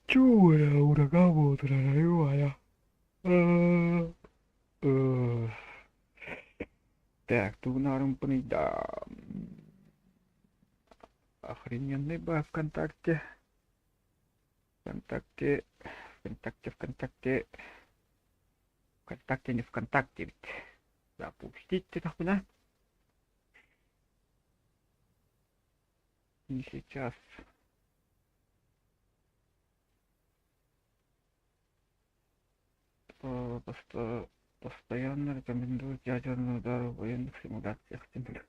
Чуя ураган утра я. Так, Тунаром да. Охрененный бай ВКонтакте. ВКонтакте. ВКонтакте. ВКонтакте не ВКонтакте ведь. Запустите нахуй. Не сейчас. Просто постоянно рекомендуют ядерный удар в военных симуляциях земли.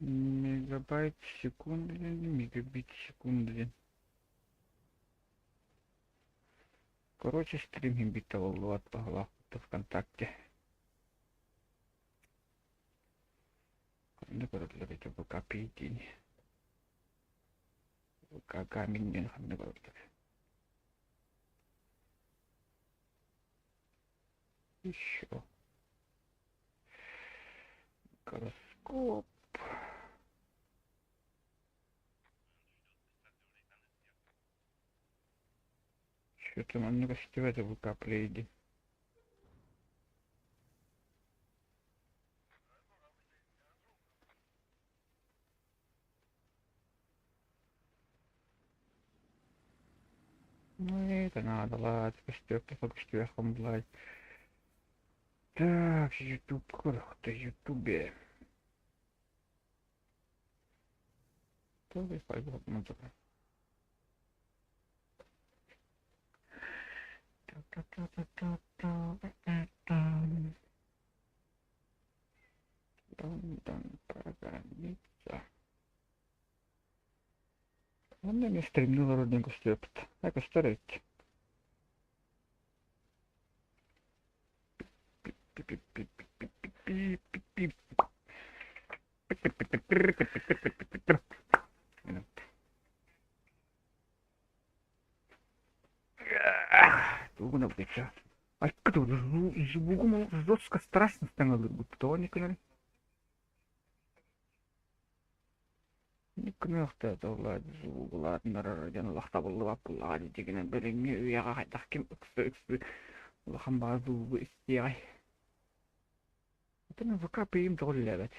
Мегабайт в секунду или мегабит в секунду? Короче, стрим битого от погла ВКонтакте. Ne kadar bu kapıyı камень не говорит. Еще гороскоп. Что-то нам не растет в капле. Ну это надо, ладно, почти блядь. Так, YouTube, кто Ютубе. Тоже пойду музыка. Программица. Он не стремил родинку степт. Эко стареть. Тугуна быча. А кто звугом жестко страшно становится, будто не канали. Никнахта тавлад звуглад нарарjan лахтабылла пуллади дигенен белемми уяга хайдахким ыксы лахан базу истияй. Это на ВК пиим толлебет.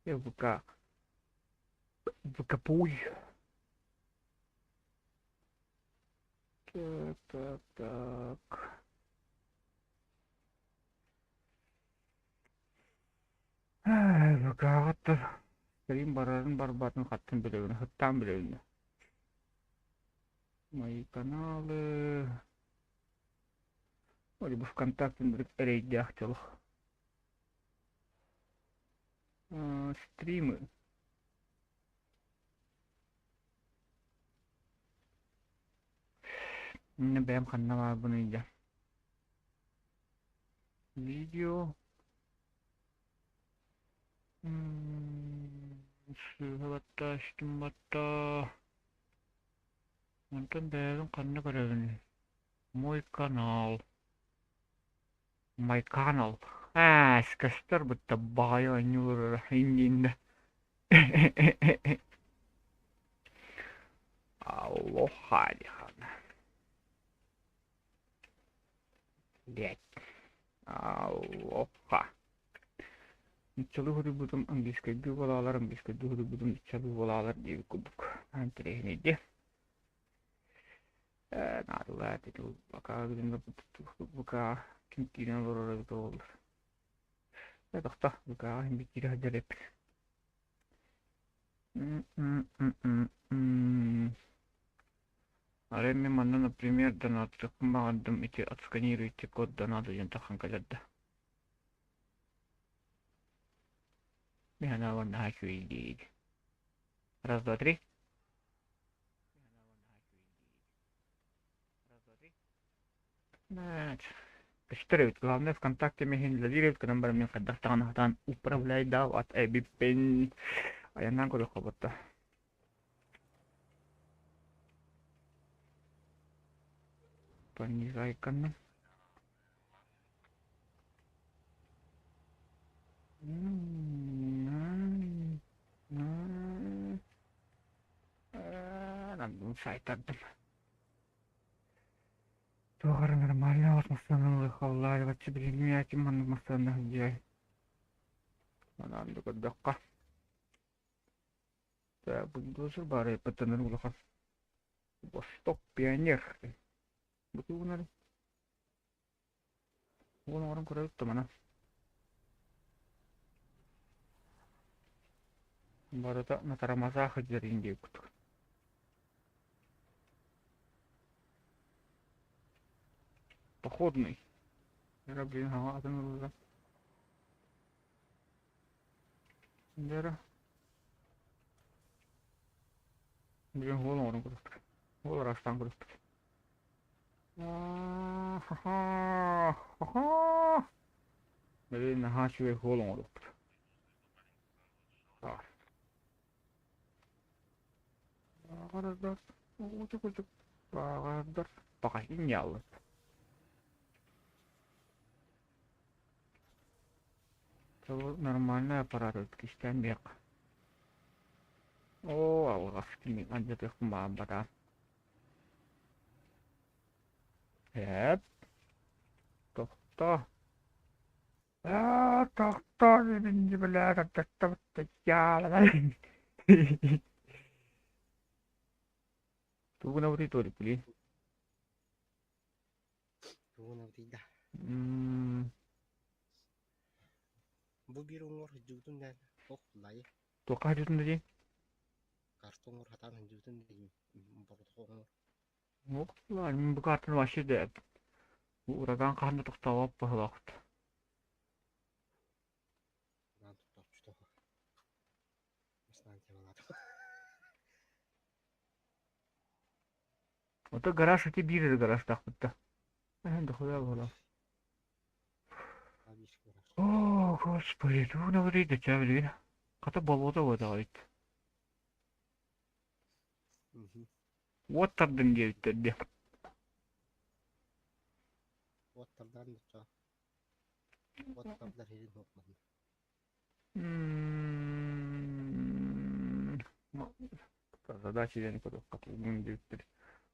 Я ВК пуй. Так. ВК аттыр. Стрим барарын барбатын хаттын билебин, хыттан билебин. Мои каналы. Вроде бы ВКонтакте рейде ахтелых. Стримы. Не бэм ханнама буныйда. Видео. Сыватта, стимбатта. Онтон бэгэм ханна көрөбүн. Мой канал. My канал. Скастар будто байо нюр индинда. Алоха, дихана. Блять. Алоха. Çalı hırıbıdım angiskaydı valalar angiskaydı hırıbıdım çalı valalar diye kuduk. Antre neydi? Narular dedi baka gidin baka kim kiran vurur da olur. Ya da baka hem bir kira hacer Ареми манна, например, донат командам эти отсканируйте код доната янтахан калядда. Михана ван хачу идеи. Раз, два, три. Кочтаревит, главное ВКонтакте мехин лавирует, когда мне кадастан управляй да от эбипен. А я на году хобота. Понижай канал. Надо сайт. Тоже нормально, вот мастаналы халлай, вот тебе мячи ман мастанах джай. Надо коддакка. Так, бульдозер бары патанар улаха. Восток пионер. Betul benar. Orang-orang Korea itu mana? Baru tak natara masa hajar India gitu. Походный. Дера, блин, ага, это нужно. Дера. Блин, голым orang kudu. Gol rastang kudu. Jadi nah cuy golong kudu. Ah. Kadar. Ucuk. Kadar. Pakai nyal. Kalau normalnya aparatus kisah biak. Oh, Allah, ini aja tuh kemampuan. Yep. Toh. Toh, ini benar tetap jalan. Tunggu nanti tuh dipilih. Tunggu nanti dah. Bu birungor hujutun dan lay. Tuh kah hujutun tadi? Kartungor hatan hujutun di bortongor. Oh, lah ini bukan masih deh. Uragan kan tuh tahu apa waktu. Nanti tak cuci. Mas nanti malah. Itu garaj itu biru garaj tak betul. Dah khuya bola. Habis garaj. Oh, господи, tuh nanti itu cewek kata bawa tuh itu. Water dan dia itu dia. Water dan itu. Water dari itu man. Задача я не буду как директор.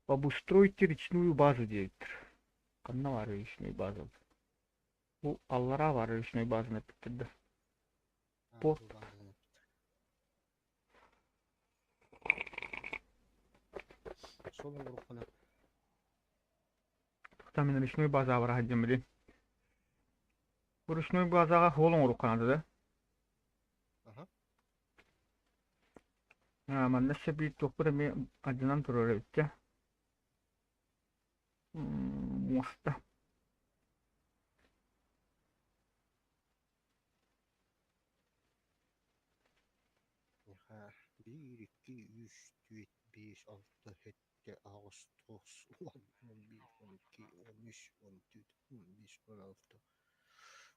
Обустройте речную базу директор. Канна var речную базу. Bu Allara var rечную базу напитали. Порт. Солон группана. Там именно речную базу var hacım bile. Bu rечную базаға холың ұру қанады да? Ага. Манда бір тоқпыры мен адынан тұрыр өтті. Моста. Bir, iki, üç, dört, beş, altı, yedi, Ağustos, 10, 11, 12, 13, 14, 15, 16,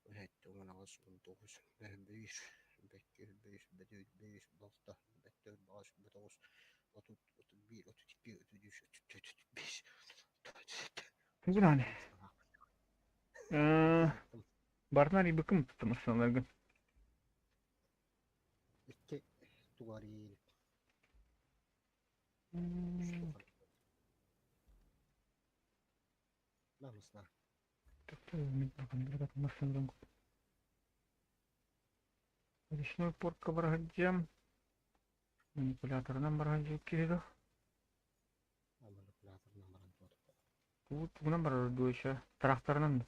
17, 18, 19, 21, 22, 23, 24, 25, 26, 30, 31, 32, 33, 34, 35, 37. Bu ne? Barnar iyi bakım tuttum sanırım. İki tuvari. Namısına. Речной порт Кабаргаджам. Манипулятор номер один кириду. Манипулятор номер один. Тут номер еще. Тракторның.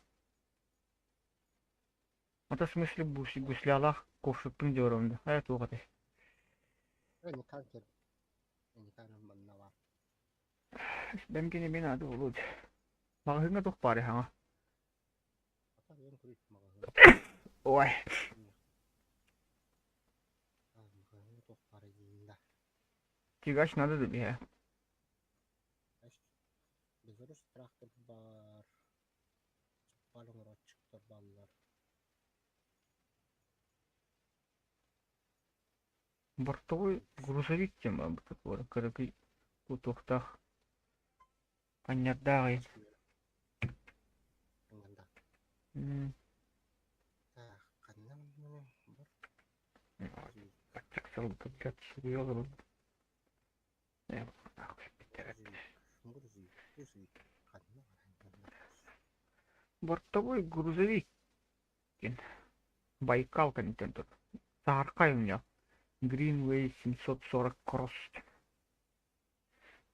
Это в смысле гуслялах ковшиктың жоромды. Аят оғады. Не танкер. Не танкер маннава. Бәмкене мен ады олуд. Мағызыңа тоқ бары хаңа. Ой. Тигач надо да бия. Безорус трактор бар. Балың ротчуктар баллар. Бортовой грузовик тем об такой, короче, у тохтах. Понятно. Так, каннан салды, блядь, серьезно. Я нахуй битер. грузовик, грузовик. Канна баран. Бортовой грузовик. Байкал контент. Саркай у меня. Greenway 740 Cross.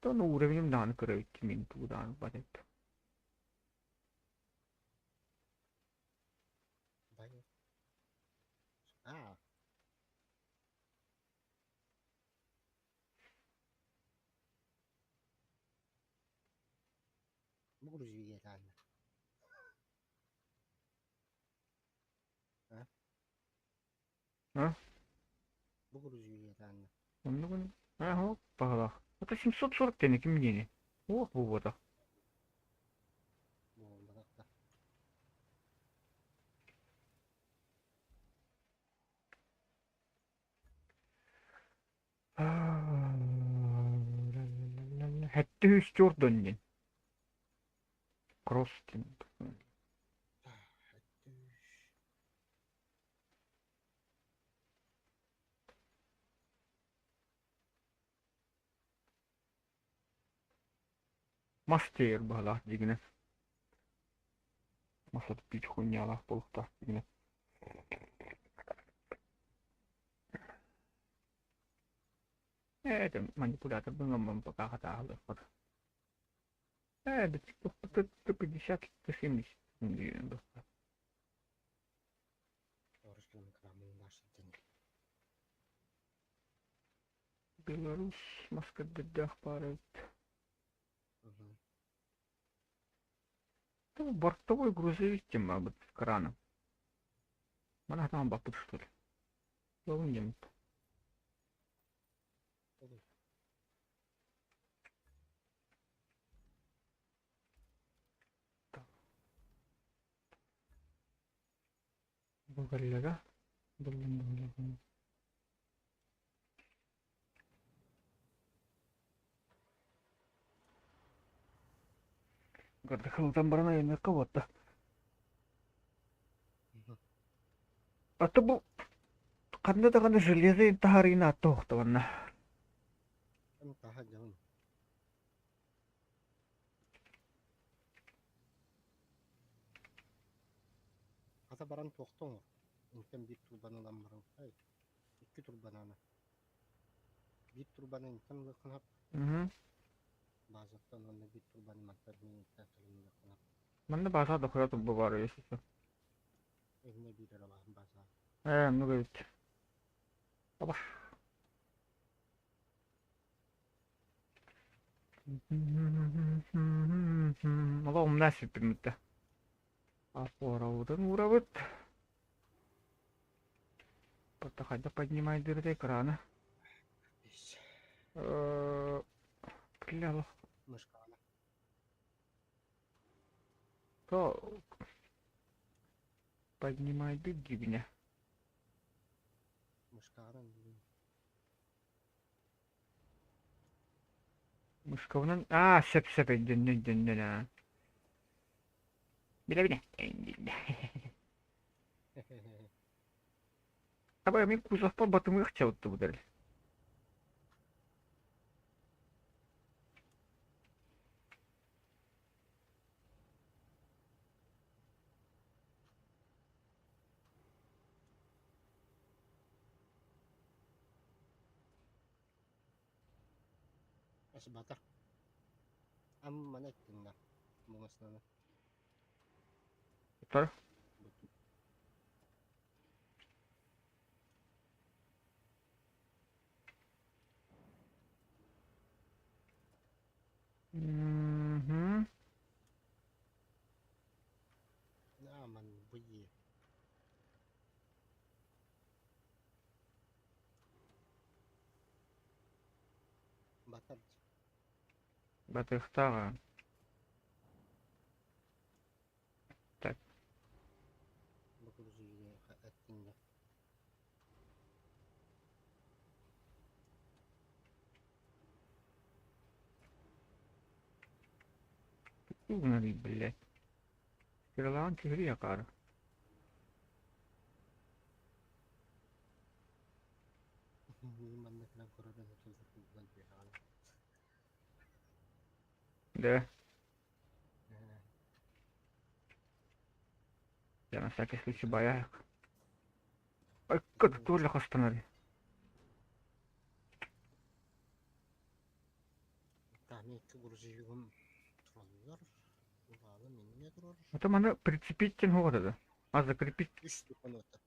То на уровнем данкера идти мин туда будет. Байер. А, bu грузовик это. А? А? Bu грузовик это. Ну, ага, погнал. Это 740 тенек мнение. Ох, вот. Bu barakta. Hätte stjórnunnin. Krostin. Masteer bala digine. Masat pit hunyala polta digine. Это манипулятор был нам пока хватало. Да типа 150, 170 миллионов. Орышкин крамын башы тен. Беларусь, Москва, бедах парит. Это бортовой грузовик, тем об с краном. Она там бапут что ли? Лоунем. Бугалляга. Гадахал там барана на кого-то. А то был кандай да железо интахарина тохтаванна. Там таха жан. Ата баран тоқтың. Интен bir turbanından баран. Ай. 2 turbanana. Bir turbanı inten kınap. Bazıktan onda bir turbanı mantarını tatılını kınap. Манна база дохуя тут бывало, если что. Evine bir araba baza. Много ведь. Абаш. Allah'ım nasipim de. Апоравудын уравыт. Потахайда поднимай дырды экрана. Клял. Мышкана. То поднимай дыги меня. Мышкана. Мышковнан. Сеп ден. Бile. Абай мен кузовпа батымы хотел-то ударили. Asbata. Am mana ettiğinde. Muğasına. Что? Угу. Aman bu iyi. Batar. Батыхтага. Так. Bu kurucuyu ettiğinde. Угнали, блядь. Кирлан тигри кара. Motorun otuzda kullan diye hala. Да, я на всякий случай боях. Ай, как тоже останови. Tahmin etki kurucuyum turalıyor. Ulalı minne durur. Это надо прицепить вот это. А закрепить. 3 bukon otta.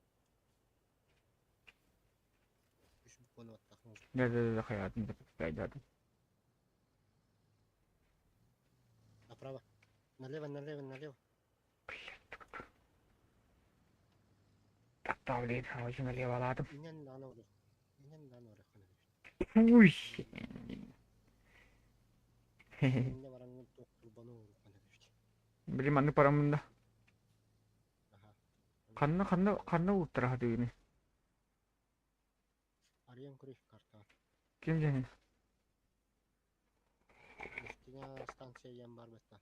3 bukon otta. Да, hayatım da kaydı. Направо. Налево, налево, налево. Так, блин, очень налево ладно. İnen lan oraya. İnen lan oraya. Уй. İnende varanın doktor bana uğru bana düştü. Блин, аны парамында. Aha. Kanna уттырады ini. Arayan kuruş karta. Kim және? Üstüne stansiya yan var besta.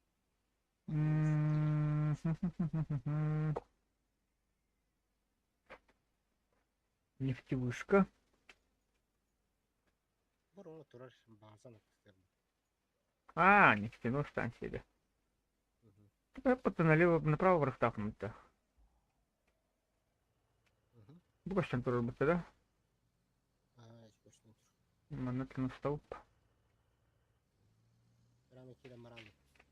Нефтевышка. Burun oturur bazen isterim. А, нефтяной станции, да. Налево, направо врахтахнуто. Бука sen turur bitti da. Hiç boşuna otur. Manatlı stop. Beram ikide maralı.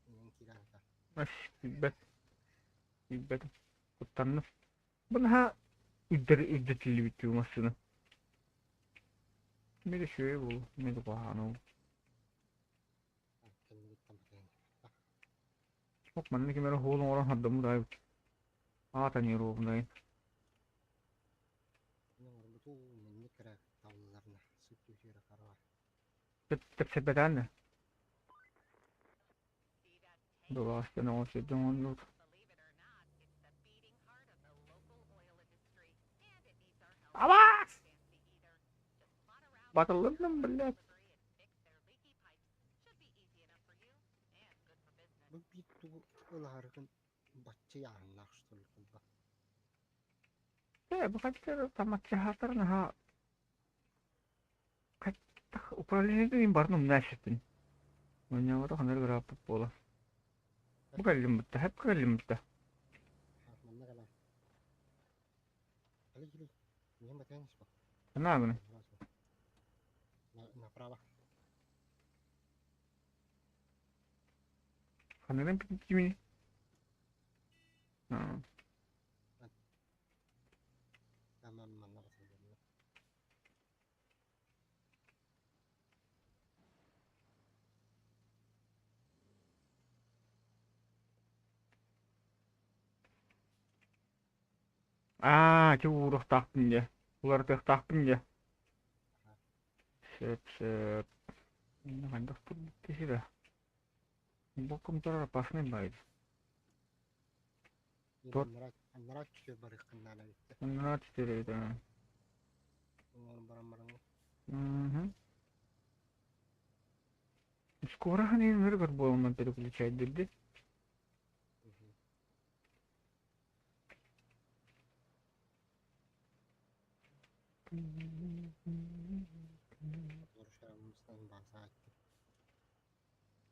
İnen ikide hata. Aş, ibet. Kutanlı. Bana ücretli bitiyor masını. Bir de şöyle bu. Bir de bahane. Kendi gittim bakayım. Bak bana ki meron holun oran haddamı da. Ata niye ruhumdayım. İnen orada bu minni kere tavlılarına. Sütlü yere kara. Sepeten ne? Dolaştı ne olsa canlı. Avaz! Batılırdım bile. Bu bir tuğ ılargın bahçe yağınlar şu tulkulda. Bu kaçtır tamatçı hasarına ha. Kaç upravление дейін барным нәшетін. Мне вот он игра по полу. Букалим бітті, hep букалим бітті. Manna kalan. Ali gili. Niye bakayım işte. Ne yapıyorsun? Направо. Kanırım bitti mi? Ha. Tamam manna basıyorum. Чуурах тақпын де. Олар тек тақпын де. Сөп. Қандақ тұр біттесі де. Бұл кімдер басынан байды. Dur. Anlara çıkıyor barış kınlarla bitti. Onlara tütüreydi. Onların baran. Скоро они энергор будем переключать, да? Duruşlarımızdan bahsa ettik.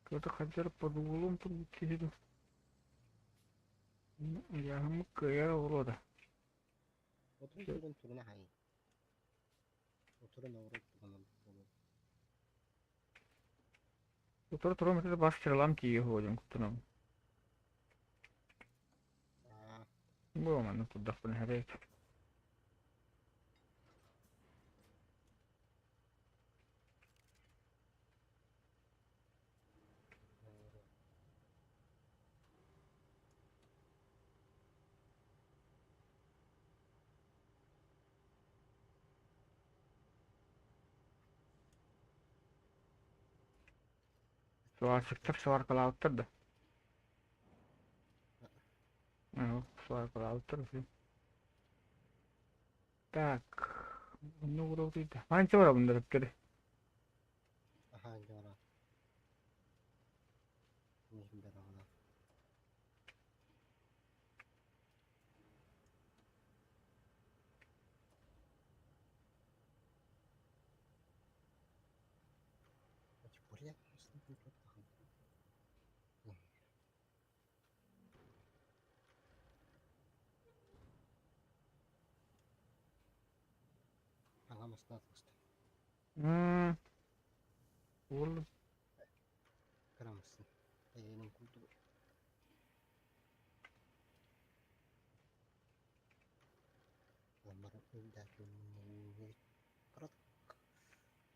Кто-то хотел под углом получить. Я мыкая урода. Oturun turun turuna hayır. Oturun uğrayıp bana. Который это бас черламки и годим, кто нам. Было мы туда понагреть. Su arkalavuttar da. Su arkalavuttar sih. Так. Ну, вроде да. Анча var bunda rıkkırı. Aha yara. Neyim beraber. Ya, aslında bu çok daha. Anlamasın atmıştı. Oğlum. Kıramazsın. Eğenin kurdu. Lambarın öldü. Kırat.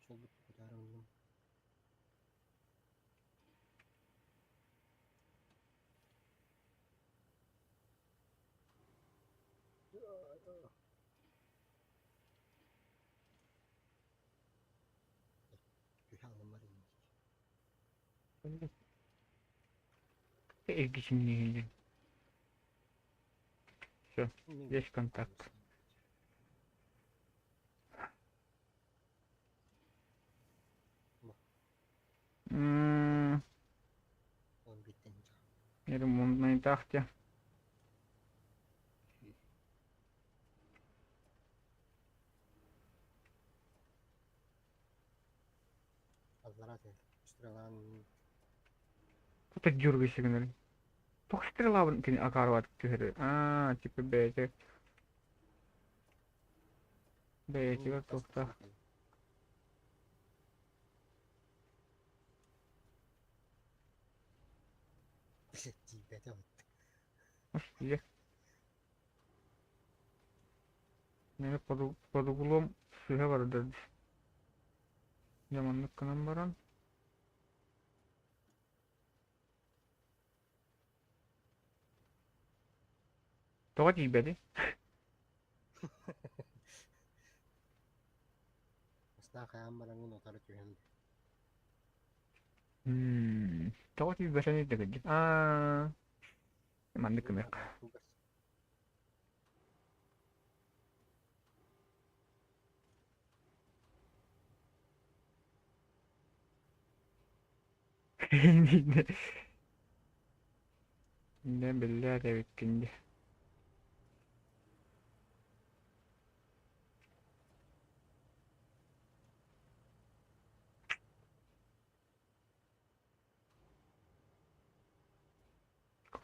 Sol bir kudarım. Güya lambar indik. Evgicim neydi? Все, есть контакт. Он битенce. Ремонтной тахте. Azlara değil. Üstüren Кто-то дергай сигнал. Только стрела вон тени акарват кюхері. Типа бейте. Бейте как тоқта. Тибете вот. Є. Мені под углом суга бар деді. Жаманлык кынан баран. Тоға тибеді. Aslında kayan baranın otarı tüyemdi. Тоға тибесен еді кеді. Жаманлык кымек. Ne billah de bitkindi.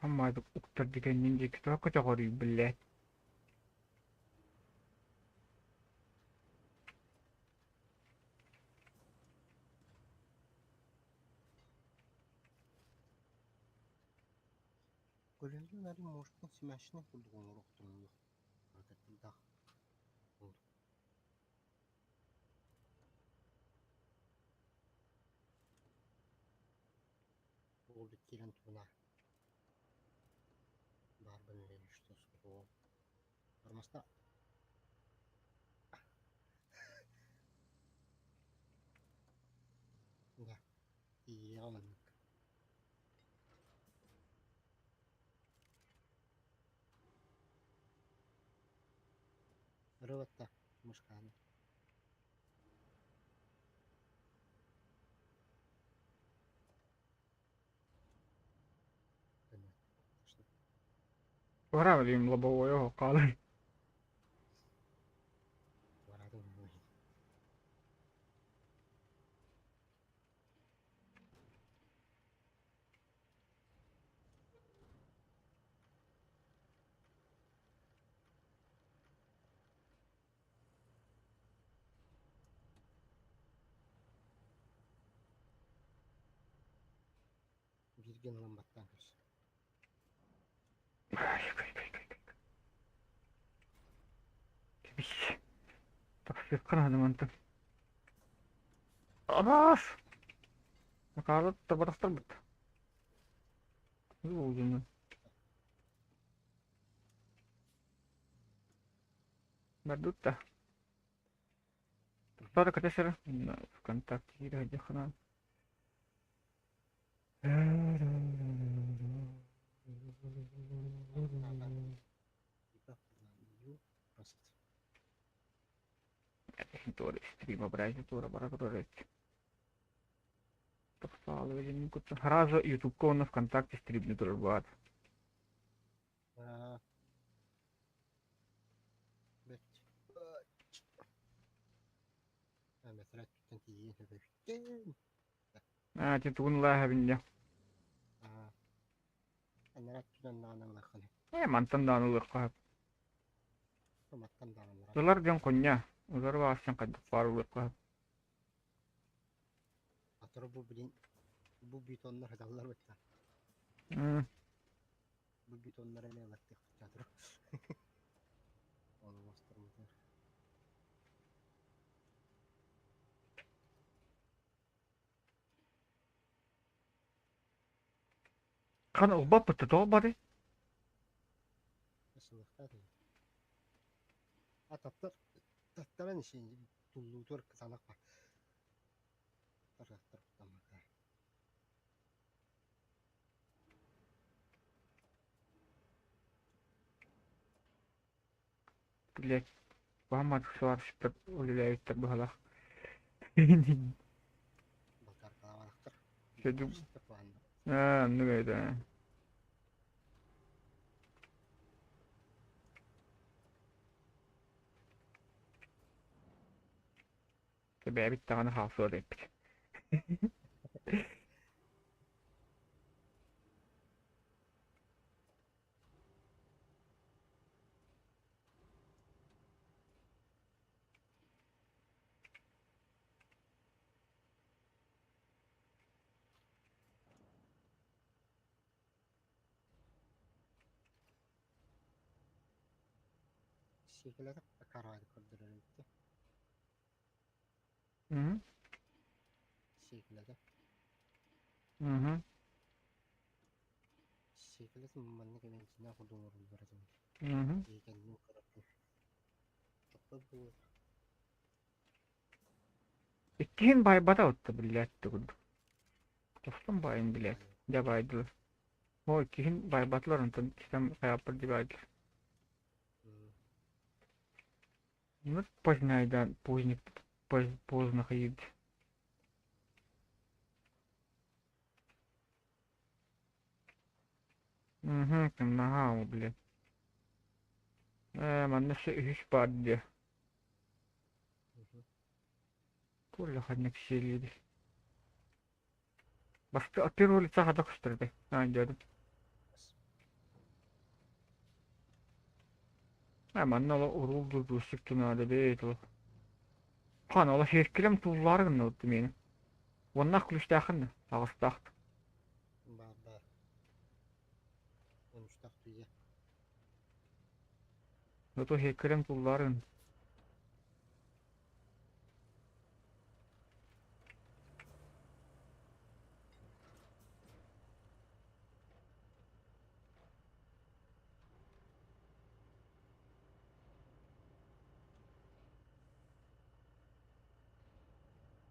Kammadık uktar dikeninin cekisi hakikaten koruyor billah. Gölünün arı moşkun simeşine kurdu onu rokturun yok. Hakikaten dağ. Oldu. Oldu kiren tuna. Barbın veriş tosu. Varmasta. Ya. İyi alındık. Rıvatta. Muşkanı. Evet. İşte. Вравлим лобовое калы. Varadın ruhi. Virgin lambattan kız. Тибиш. Таксир қанады манты. Абас! Макалы табарастар бит. Bu ucunu. Бардутта. Кто-то катесер. ВКонтакте гире хана. Просто. Тори стрима брайзі тура баракурорець. Топсали везені куца. Раза YouTube кона ВКонтакте стрибни тура бат. Bet. Mesela tüten tiyiyin hebe. Ati tugun laha binne. Anara tüden nana lakını. Mantan da anılır kahap. Tomattan da anara. Dolar den konya. Ular vaasın kadar farulur kahap. Atara bu bilin. Bu bitonlar hadalar bitti. Bu bitonlara ne laktık çadır. Onu bastırmadı. Kan ubah pete to bari. Isılıkta değil. Tatlar. Tatların şeyince tullu tur kısanak var. Taraftar tutamadı. Bilek. Muhammad suar şüphet ulile yittir bahala. Bakar kalabalıktır. Şedim. Başlıkta puanlı. Ne böyle. Tabii bir tane hafı oraya. Şekilde kararı kırdırır etti. Hı Şekilde. hı. Şekilde manlık hemen içinden kurduğum orulları zaman. Hı hı. İyi kendini kırıktı. Çok da bu. İkkihin bay bada otta bilet tugundu. Dostum bayın bilet. Jabaydılar. O ikkihin bay batlar ondan sistem kayapır jabaydılar. Nut poznaydan poznik pozna hayıd. Hı hı. Naha o bilet. Man nasıl hiç baddi. Kulla hadnek şeyliydi. Bastı atır oli sahada kustırdı. Ha gördüm. Hemen ola uruldu düşük tünade beyt o. Kan ola herkilem tullargın oldu meni. Wannan kulüş dağın. Ağıstak. Baba. 13 taktiğe. Noto herkilem tullargın.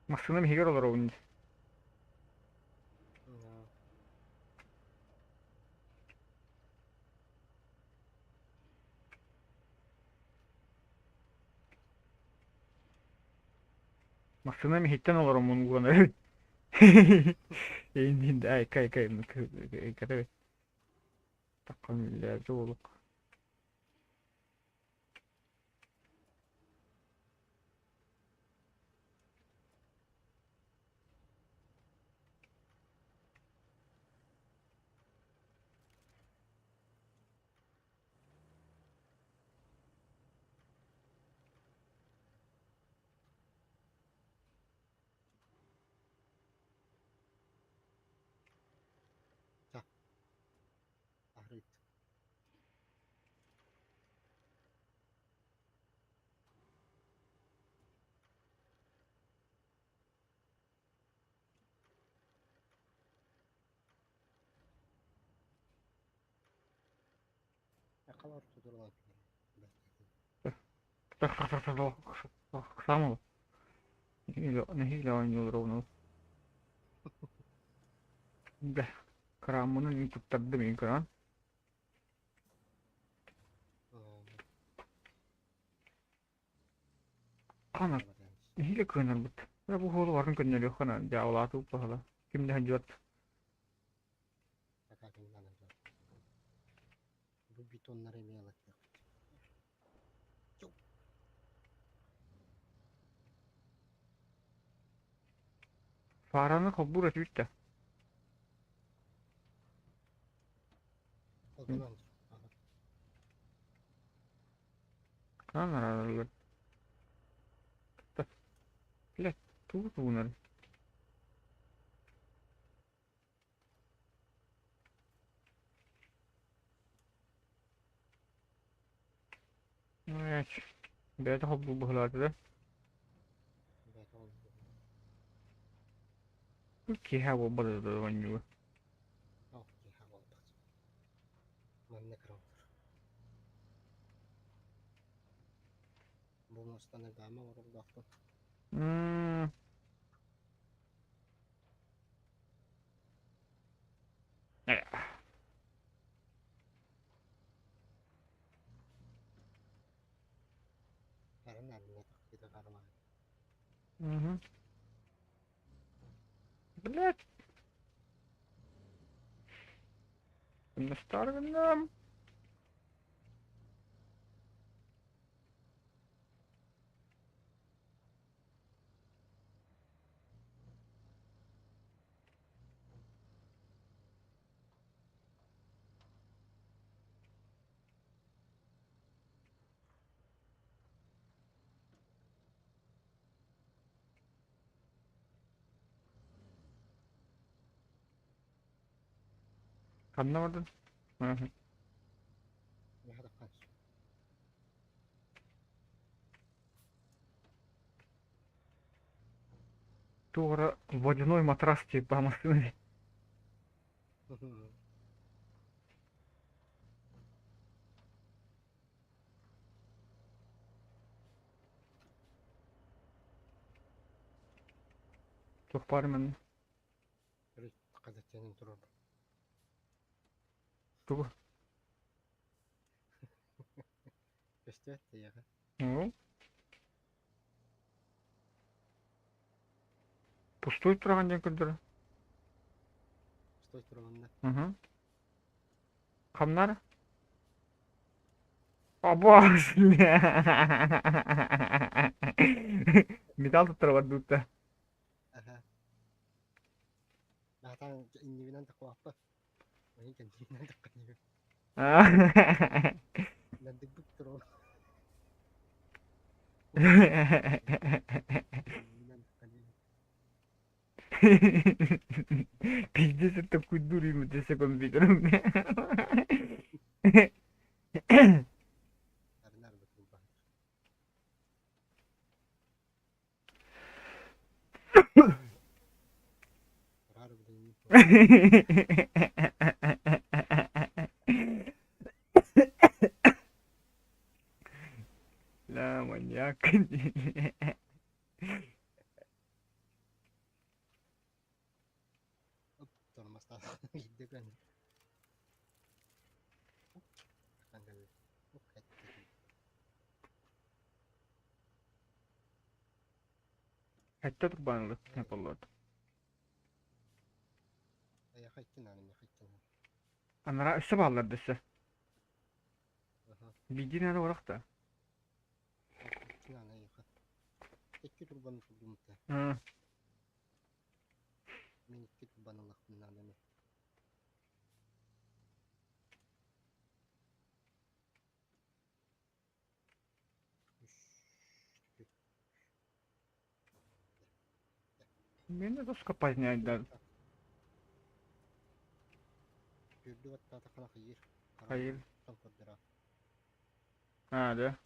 Masını higer olur oyuncu. Masını hitten olur onun kullanır. Eğindinde ay kay kay kay. Takım illerce oluk. Ahret. Yakalar tutur lan. Tak tak tak tak. Sama. Nehile oynuyor onu. Dah. Keramunun ini tuttadım ekran. Kana hile kınar bit. Ya bu holo varın kınar yok kana. Jawlatu pahala. Kim dah juat. Bu bitonları ne alaklı? Paranı kabul et bitti. Kolbanan. Aha. Kan aralar. Bilet. Tuğ bunları. Evet. Bir de kabul buhuladı da. Bet oldu. Bu ki hava bada da vanyu. Al ki hava oldu. Man ne kram. Bu mustana dama var oldu aftın. Hmm. Evet. Paran nerede takıda karma. Hı hı. Bilet. Bunu stargındım. Anlamadın. Hı hı. Ne hada kaç. Тура водяной матрас типа машины. Çok var men. Bir takıda senin durur. Тур. Göster de ya. Ну, пустой тұрған ден күндір. Stoy turmanda. Hı. Kamlar. Aba. Metal tutar var dutta. Aha. Bahkan indivinan takwa apa. Ini kan indivinan takwa. Nanti butro. Indivinan takwa. Пиздец, это такой дурью мы с компьютером. Karena betul bah. Rar begini. لا маньяк. Sorma masalah gitu kan. Tanggal. Oke. Hatta kurbanlık yapılır. Ya kaçtın hanım ya kaçtın. Anlara üstü bağlardı ise. Aha. Bildiğin ara olarak da. Kaçtın hanım ya. İki turbanı kurdum da. Hı. Ben iki turbanı laktım hanım. Beni de скопать не отдал. Gördü hatta takana hayır. Hayır. Tam kurdura. Ha de.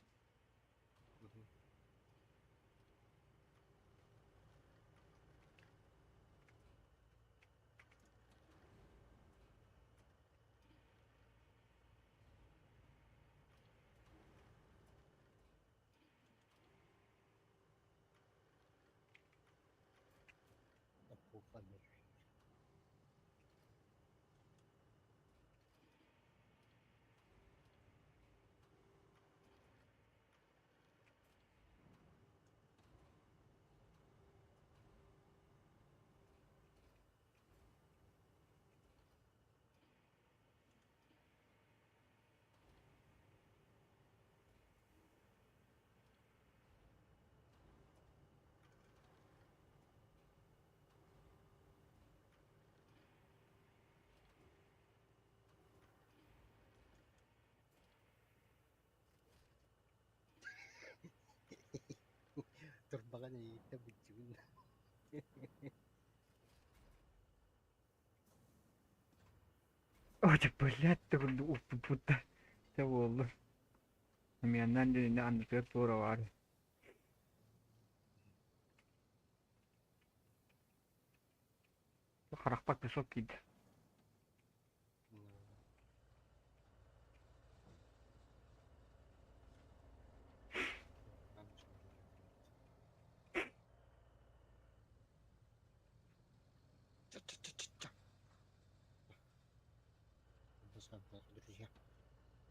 Apo falan. Turbagan iyitte bütçümün. Oye, блядь, ты puta. Se oldu. Bir yandan dediğinde anlatıyor sonra var. Karak bak bir sok giydi.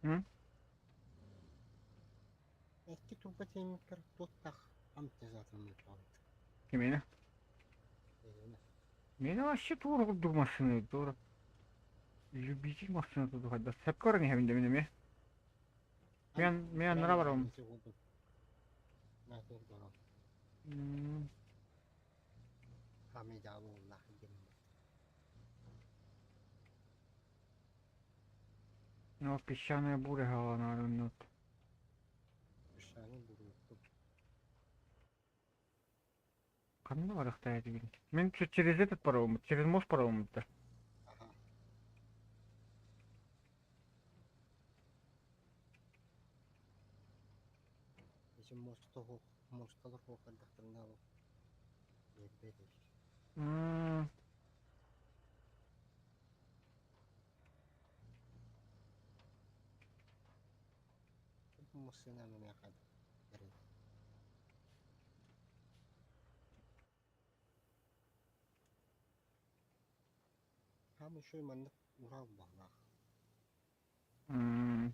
Hı? Eski turba temikler tuttak. Amca zaten mutlu. Kimine? Meni aşı doğru durmasını doğru. Любитель masını tuttu hadi. Hep karın evinde benim ya. Ben nara varım. Hmm. Kami jauh lah jam. No pişane buraya havalarını. Bersama buruk. Kanlı var ihtiyacı benim. Ben через этот паровым, через мост паровым da. Aha. Bizim mostalar hokardaktırına o. Yerbeder. Hmm. Bu mostuna mı yakad? Evet. Kami şu manlık ural bağla. Hmm.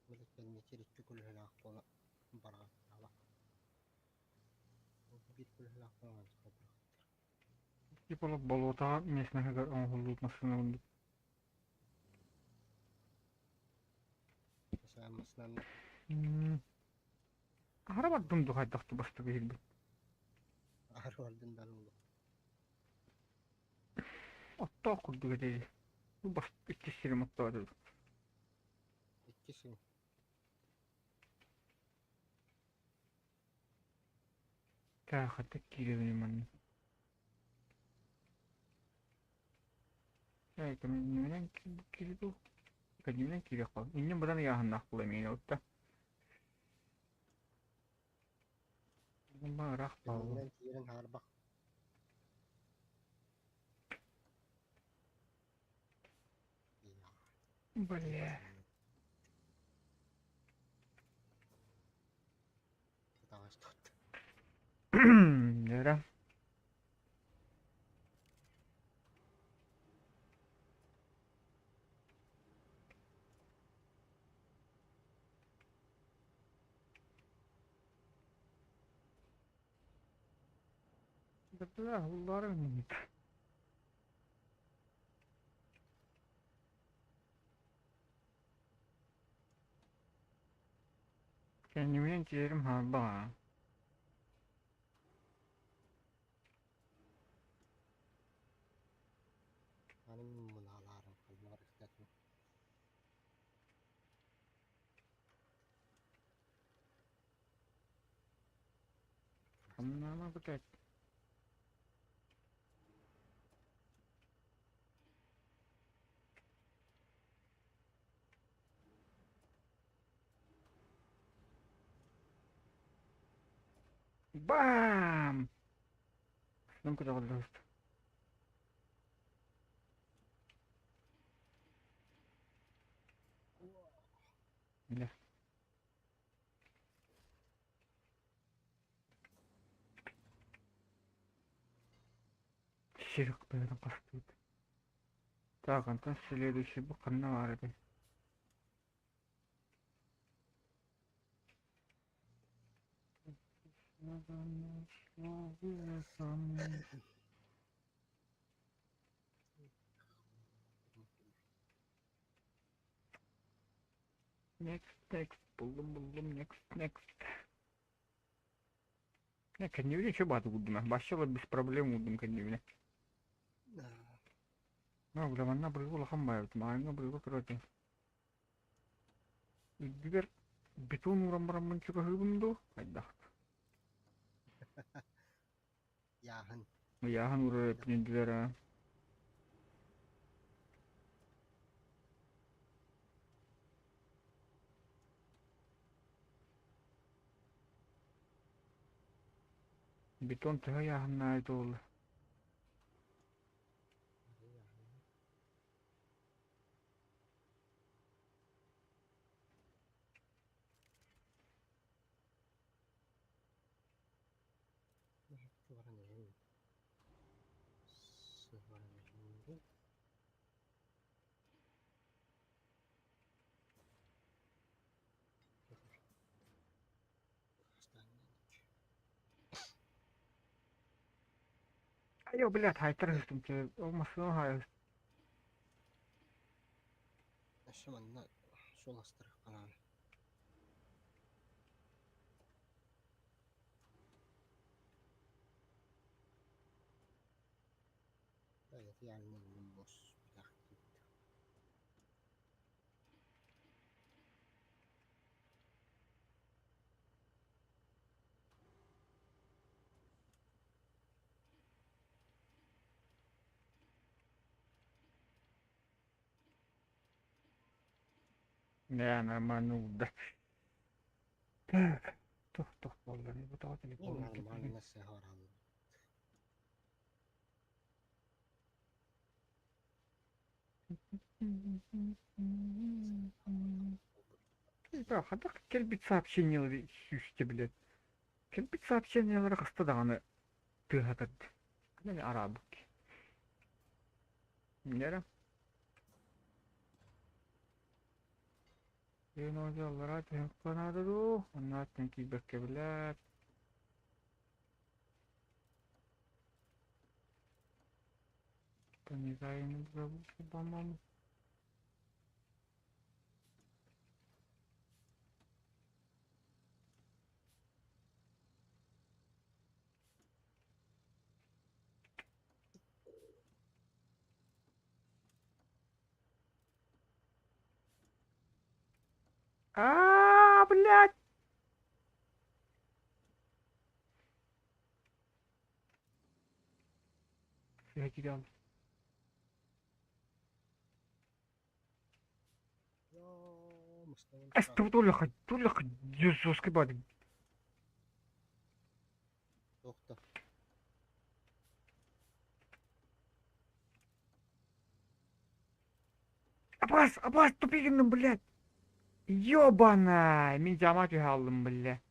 Böyle kendine çelik kul helak bola. Bara. Ala. Bir kul helak bola. Типа болота местных он masını. Mesela mıslan Hmm. Ahara baktım da hadi taktı bastı bir hilbi. ağır vardın ben oğlum. Hatta kurdu gece. Bu bastı iki sirim hatta dedi. İkisini. Ta hatta kiri benim anne. Ya kemenden kiri bu. Kemenden kiri kal. İnne buradan yahan naklı emin oldu. Bana rak bağlı. Kendinden yerin ağır bak. Ya. Böyle. Tavaş tut. Nere? Dediler bunların. Kendimden ciğerim harba. Benim münalarım kalmar istedim. Anlama bu da. Bam! Non kucak oldu. Ne? Şirk böyle kastıydı. Так, Антон, следующий был канал. Next, buldum, next. Ne kendimle çok batı buldum ben. Başlayalım biz problem buldum kendimle. Ne bu zaman ne buraya ulaşam bayıldım. Aynı buraya oturacağım. Biber beton uğram buram çıkıyor bundu. Hayda. Яһын. Яхан уры пнендилер а. Бетон тыга яхан айты ол. Сываран ежин. Сываран ежин. Айо, блядь, хайтар хыстым че. Олмасын хай. Ашаманна сол астырып канан. Тайят яңнын бос битак. Не, нормально да. Так. Тух, болдар. Bu tağa Ең телефон нормально сахаралы. Да, хадак келбит сообщениялар сүйісте, блядь. Келбит сообщениялар қысты дағаны тыгатат. Мен арабык. Нера? Ен ожаллара тыгып канадыру. Оннаттан кийбекке, блядь. Понизаем забушу бамам. Блядь! Я терял. Yo, Mustafa Асту тулах, жёсткой бады. Тоқта. Аббас, тупигинным, блядь. Ёбана! Мен жамат алдым, блядь.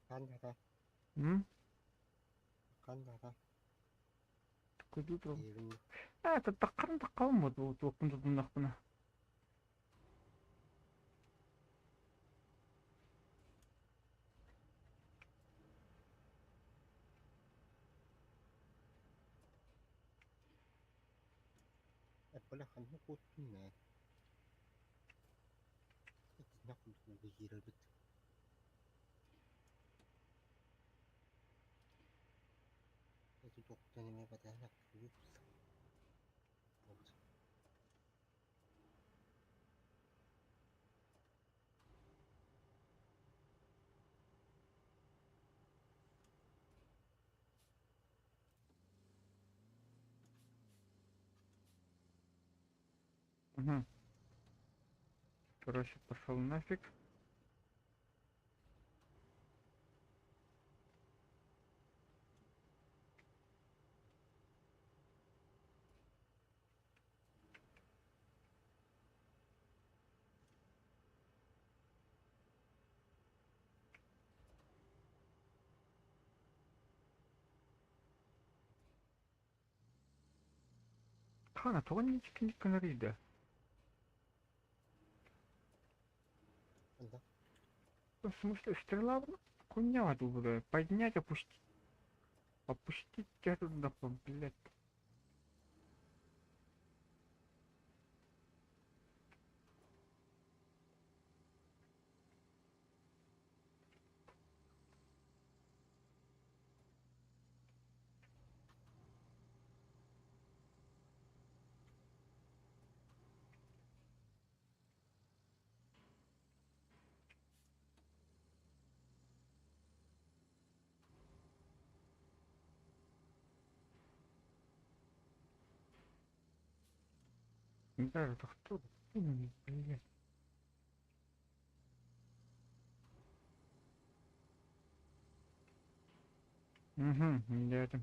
Кандата. М? Кандата. Куду тұрып. Егін. Это таққан вот оқын тұтымдақ бұна. Әппілі қанны көттін нә. Әтіне құлдығы ері біт. Әті тоқтан еме бәдәне күлі күлді. Угу. Короче, пошел нафиг. Хана, тоғын не канарида. Анда. В смысле, стрела хуйня тут, поднять, опустить. Опустить тебя туда, блядь. Да, это кто? Блин. Угу, дядя.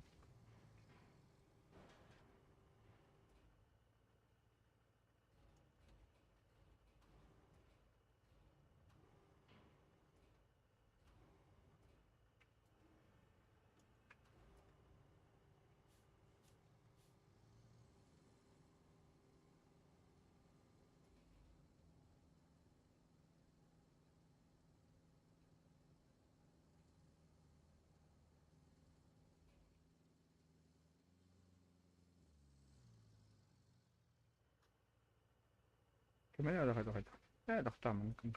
Кемене давай. Дахтам мүмкін.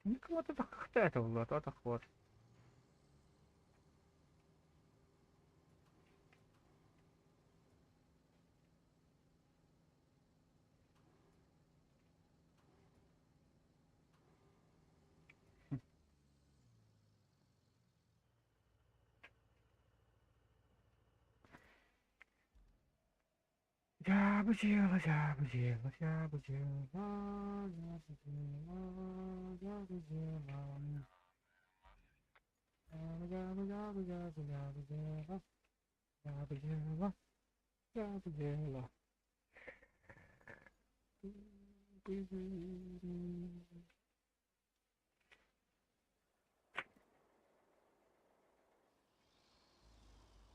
Никому это как-то это было, то так вот. Я бы делала, я бы делала, я бы делала, я бы делала, я бы делала. Я бы делала, я бы делала, я бы делала.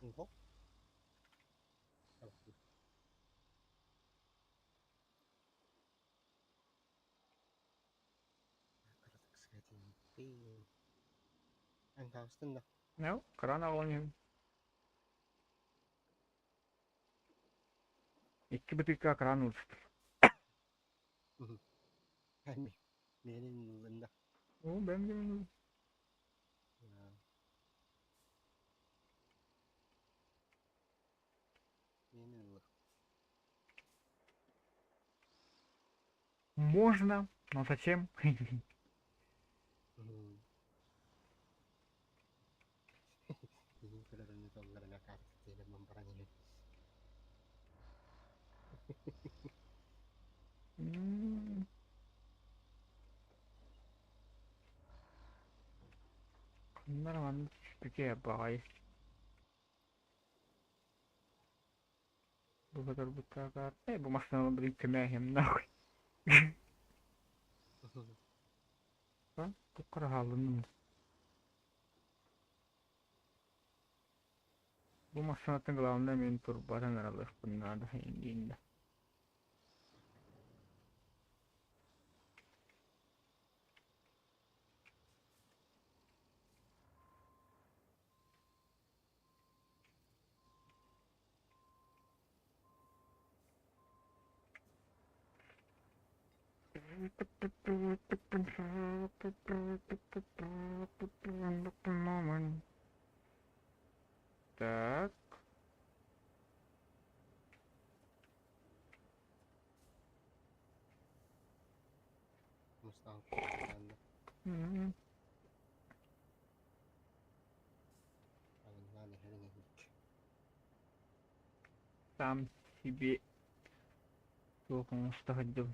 이거? 잡았고. 그래서 그래야지. 안 다 쓴다. Ну, кран алынayım. İki buçuk kran uçtu. 아니, 얘는 누른다. O ben de 얘는 누르. можно, но зачем? 그러더니 동그라미 가르치는 몸바람이네. Нормально. Какие бай. Bu kadar bu kadar. Bu masanın bir kemahim nahul. Ha? Bu kadar halının. Bu masanın glavında men turbadan aralık bunlarda henginde. Так. 무슨 한다. М, 나는 해는 이렇게. Сам себе плохо стахадил.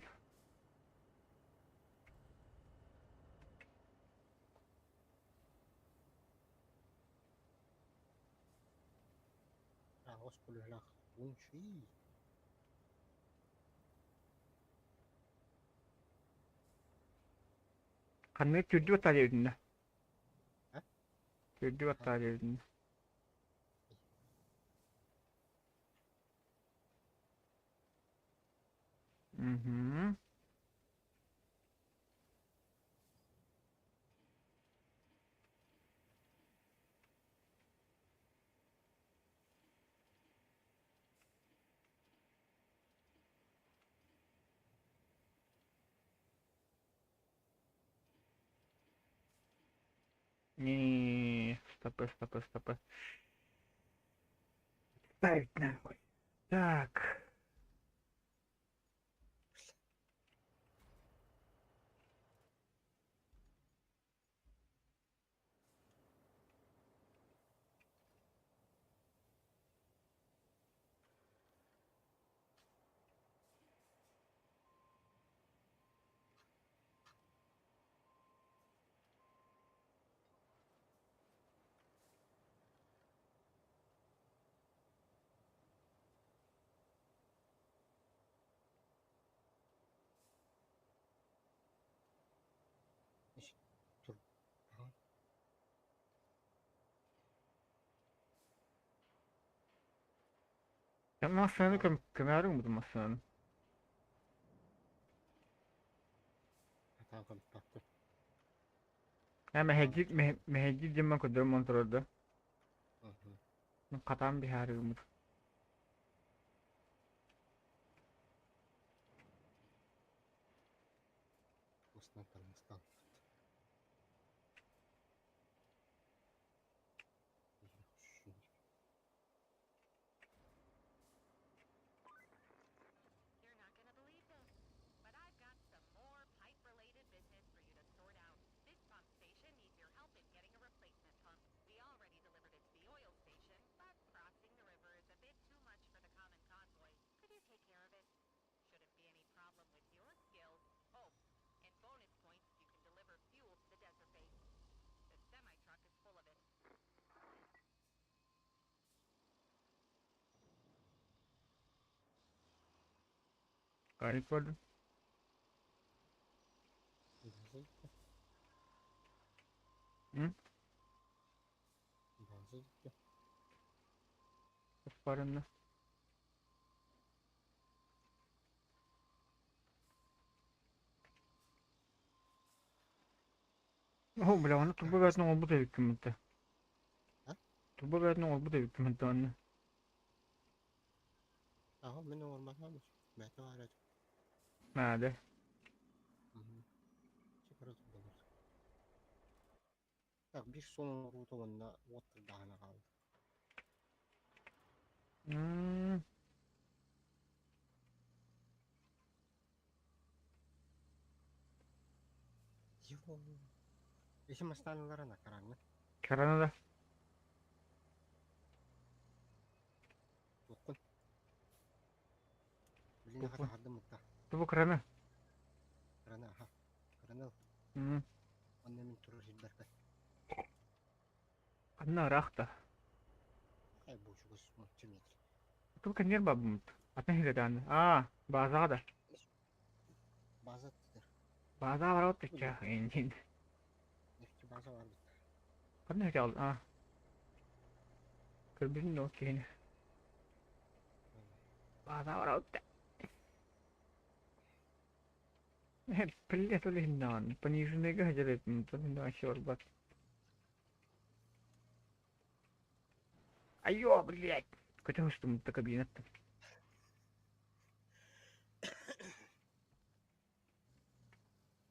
호스콜을 하나 운쉬. Kanı türdü ve talebinde. Ha? Türdü ve talebinde. Mhm. Не, стопы. Ставить нахуй. Так. Ya masanı kömürün mü masanı? Hata kılıp baktım. Ya mehecid cimma kudur montorda. Hı hı. Katan bir hari umut. Mıstan tanımıstan. Şimdi. You're not gonna believe this, but I've got some more pipe-related business for you to sort out. This pump station needs your help in getting a replacement pump. We already delivered it to the oil station, but crossing the river is a bit too much for the common convoy. Could you take care of it? Shouldn't be any problem with your skills. Oh, and bonus points, you can deliver fuel to the desert base. The semi-truck is full of it. Garip oldu. Bazı gitti. Hı? Bazı gitti. Isparında. Oh bile onu turbo verdiğin oldu da hükümette. Ha? Turbo verdiğin oldu da hükümette onu. Aha ben ormanlamış. Mete var et. Nerede? Hı hı. Çıkarı tutulur. Ya bir sonun rutumunda water dağına kaldı. Hmm. Yo. İşim hastanelara nakaranlı. Karanada. Dokun. Biline Dokun. kata haddı mutta. Turbo karanı. Karana aha. Karana Hmm. annemin turur hilberke. Kanna rakta. Ay boşu göz muhtim yedir. Turbo kan yer babu mut. Atın hiledan. Bazağa da. Bazı attıdır. Bazağa var o Bugün tıkça. Engin. nefki bazı var bitti. Kanna hiç aldı. Kırbizin de okey. Bazağa var o tıkça. Hep pille tulis nan. Panisune ka hajaret mut. Hindi asyur bat. Ayo, блядь. Kaça hustum ta kabinet.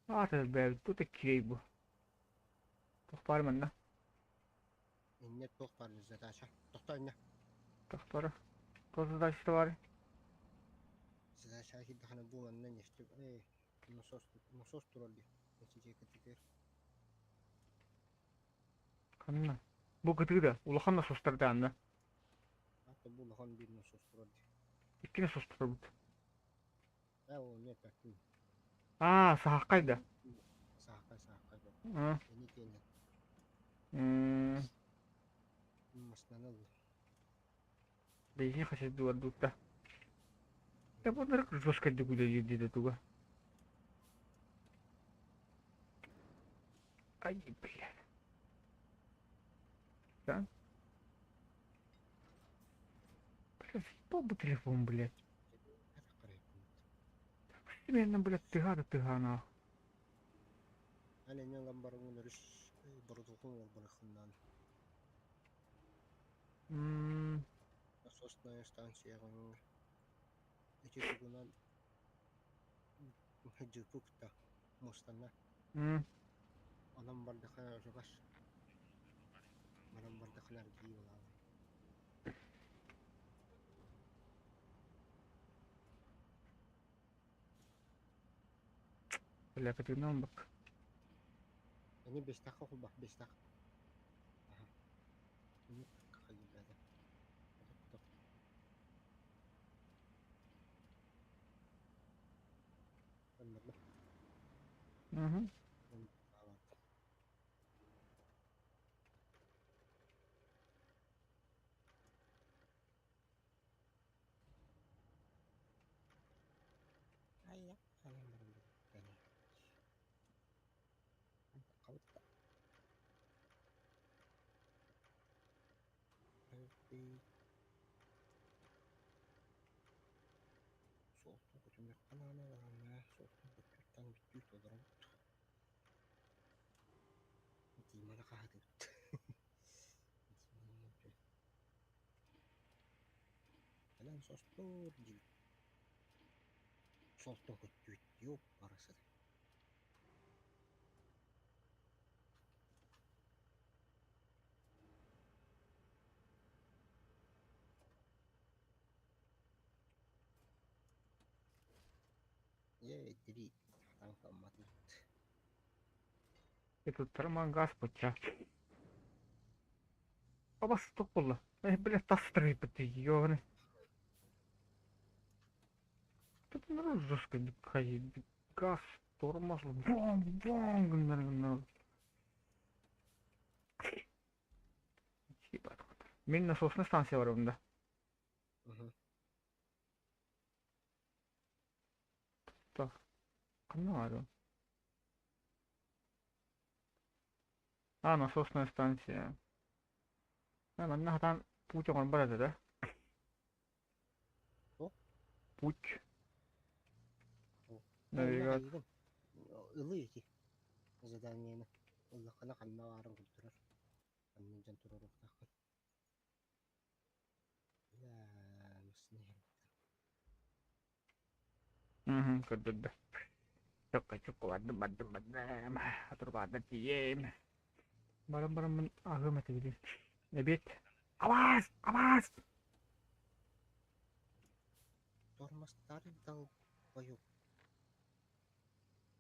Ata bel tu te kirey bu. Tohpar manna. İnne tok var bize taşa. Tokta inne. Tohpar. Tosu da işte var. Size şahit hani bu anne nefti. Nusos turuldu. Netice kıtıkır. Kanna. Bu kıtı da. Ulakan da sostar da anna. Hatta bu lahan bir nusos turuldu. İkkine sostar bu. Ya o ne taktın. Sahakayda. Sahaka sahaka. Ah. Yeni geldi. Hmm. Masnanalı. Bejini khasad duwar dutta. Ya bu nara krusos kadde guda yedi da tuga. Ay, блядь. Да? Блядь, что bu telefon, блядь? Hadi karayı bunu. Постоянно, блядь, тыга нахуй. Hani ne lambarın öneriş. Barudukun ol bırakından. Hmm. Nasosna stansiya kan. İki tugunan. Hıcıpukta. Mustana. Hmm. Anam bardaklar rıgaş. Anam bardaklar giyiyorlar. Bля, kaçırdım bak. Yani 5 dakika kul bak 5 dakika. Aha. Ini kakak ada. Tok tok. Bener lah. Hı hı. Bener banget. Ayah. Kalian bareng dulu. Tadi. Kau tak. Berarti. 약간 하나 소금 백줄단 밑줄 떠들어붙어. 이마나 가야 돼. Kailan sostor di sostor ko YouTube para sa delete tangka mati. И тут тормоза спустя. Оба стопла. Блядь, пострипати, ёбаный. Тут народ жестко дикает. Газ, тормоз, бонг, наверное. Ебать. Min насосная станция var bunda. Так. Канал. А, насосная станция. Маннахтан путь он барады, да? О? Путь. Навигат. Навигат. Ылы ki. Заданиені. Уллақана қанна арын күлтірір. Қаннын жан тұрырық тақын. Ләмісіне Угу, кырдыды. Чокка, бадым. Атыр бады тием. Барам мен агым этебиди. Эбет. Аваз! Тормозтары долбоёб.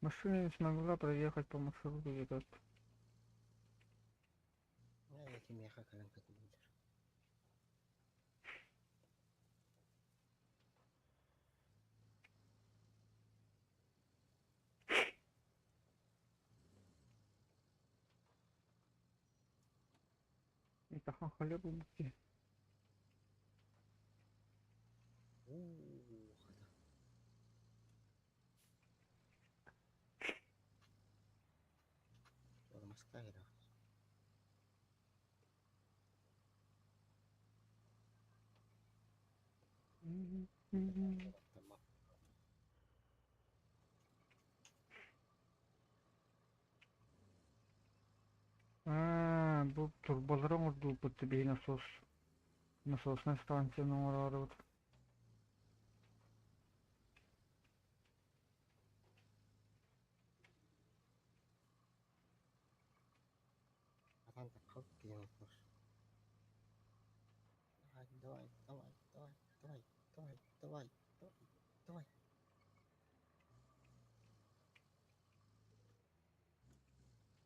Машина не смогла проехать по маршруту этот. Эти меха каланка кулидер. Это хахалебу бути. Хата. Тормозка ирах. Tamam. Бу турболорон урду бути бей насос. Насосная станция номер вот. Атан такып киен отмуш. Давай.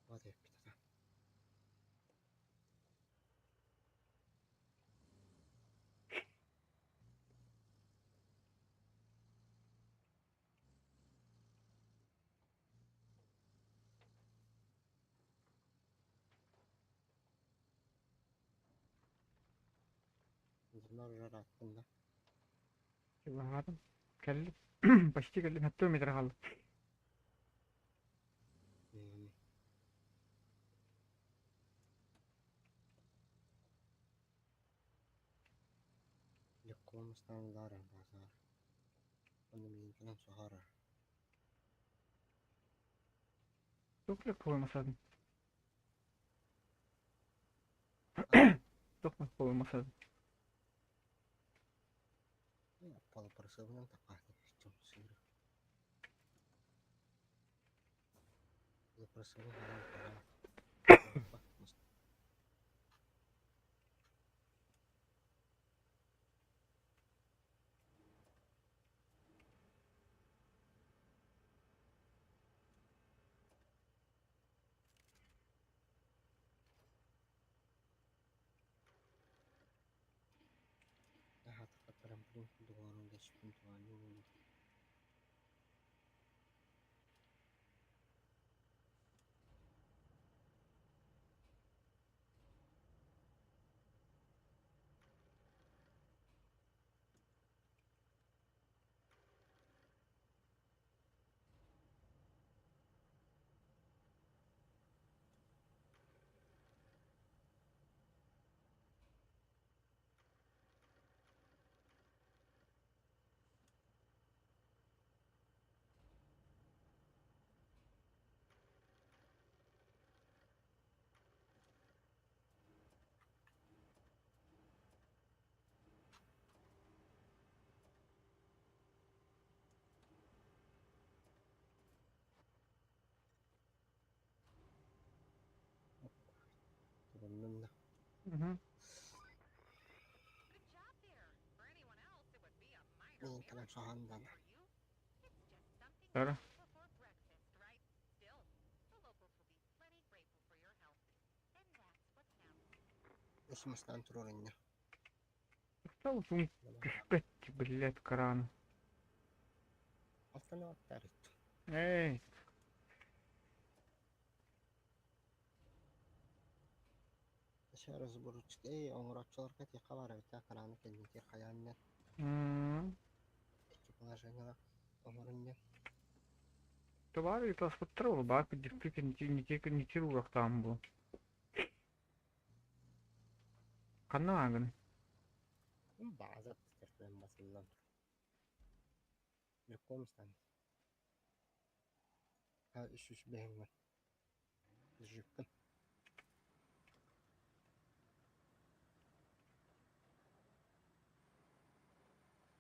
Вот я питата. Зинор жар аттында. Чебахатым. Келдим. Почти келдим. 70 метр қалды. Леккомстан лара базар. Оны мен кенен сохара. Çok lek koymasaydın. Çok mu koymasaydın? Пал парсыбынан тақады. Чем сыры. Парсыбын харам харам. Хата катарам блин дуарон да шпин туани. Мгм. Good job there. For anyone else, it would be a minor Niin kelen miracle. sahandan. For you, it's just something you Tara. do before breakfast, right? Still, the locals will be plenty grateful for your help. And that's what counts. Esimerkiksi tururin ja Стал сум спать, блядь, кран. Altta ne otterit. Эй, Se разборучт ei on рочолка те каварыта караны кеннити хаянне. Эки положение оморунне. товары это смотрел, бак, действительно, не тирург там был. Канаган. Bazat teflen basıllan. Lekomstan. Ha üs behenme. Jükkün.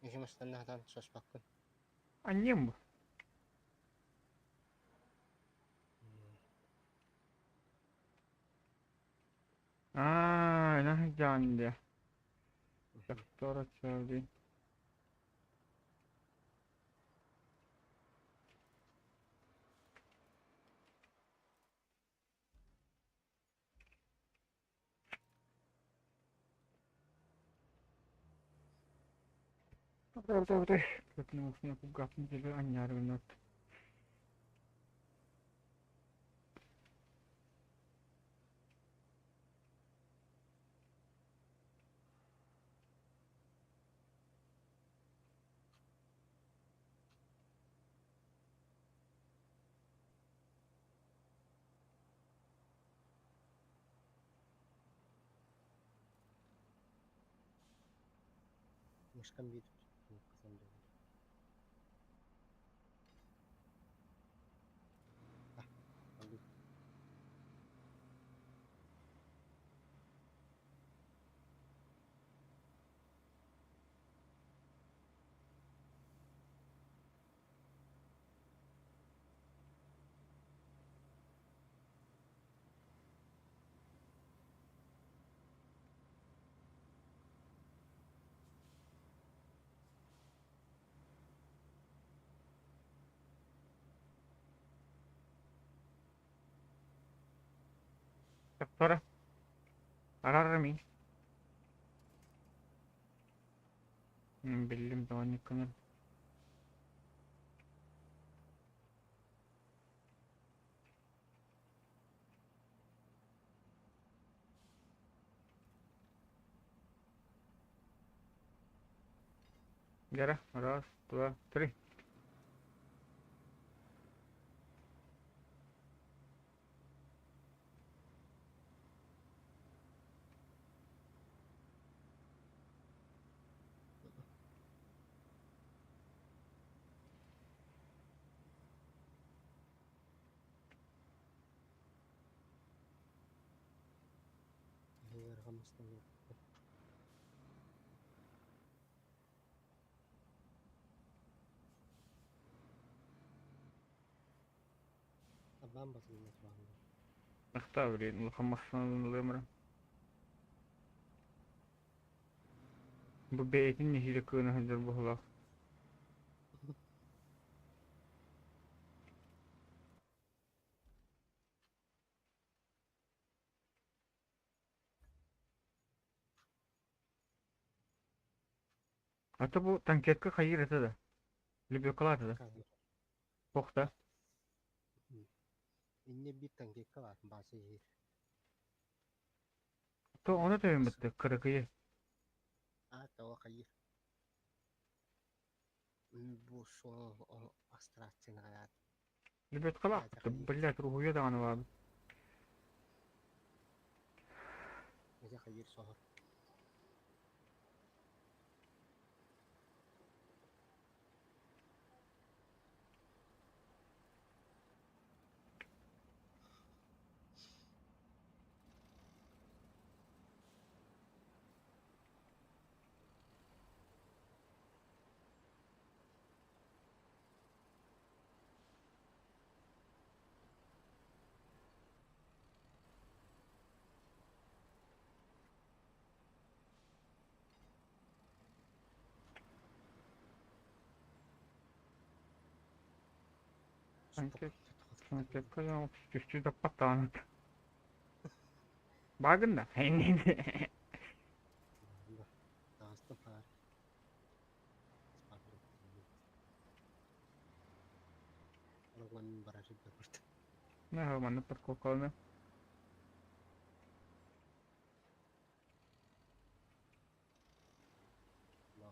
Esimerkiksi nähdään sospakkun. А немб. Нахджанде. Доктора Чарли. Добре. Как не уснул, гапнул тебе, а не арвинат. Müşkan bir kazandı. Ah, aldı. Доктора. Арарами. Билим звонниками. Гера, раз, два, три. Yargımıştım yok. Ben basıldım etrafında. اختار الخمسة الأمر. ببيتني هي كنا هجر بهلا. أتبو تنكيتك خير هذا. اللي بيقلات هذا. Kayır. بوختا. İnne bir tane var. Bazı yer. تو أنا تبي مت كركية. Tava kayır. Bu son o astrasyon hayat. اللي بيتقلع. Bazı kayır. تبلع تروح يدا أنا بعد. Bazı kayır sohor. Sanki- 슈퍼 Sanki kaya üstü de patanıt. Bakın da. Neydi? 나왔어 봐. Orang berhasil berkurta. Ne mana perkokolnya. No.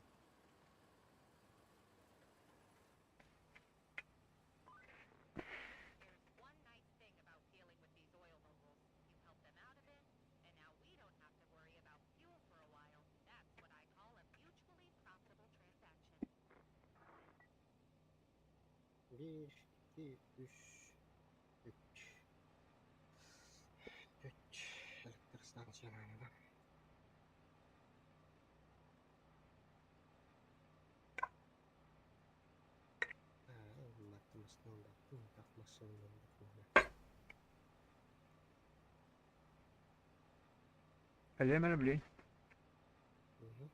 There's one nice thing about dealing with these oil moguls. You help them out a bit, and now we don't have to worry about fuel for a while. That's what I call a mutually profitable transaction. 1, 2, 3, 4. 4 elektrik stansiyalarida. Matmasdan baktım, takmasından bakmadım. Öyle mi bileyim? Hı hı.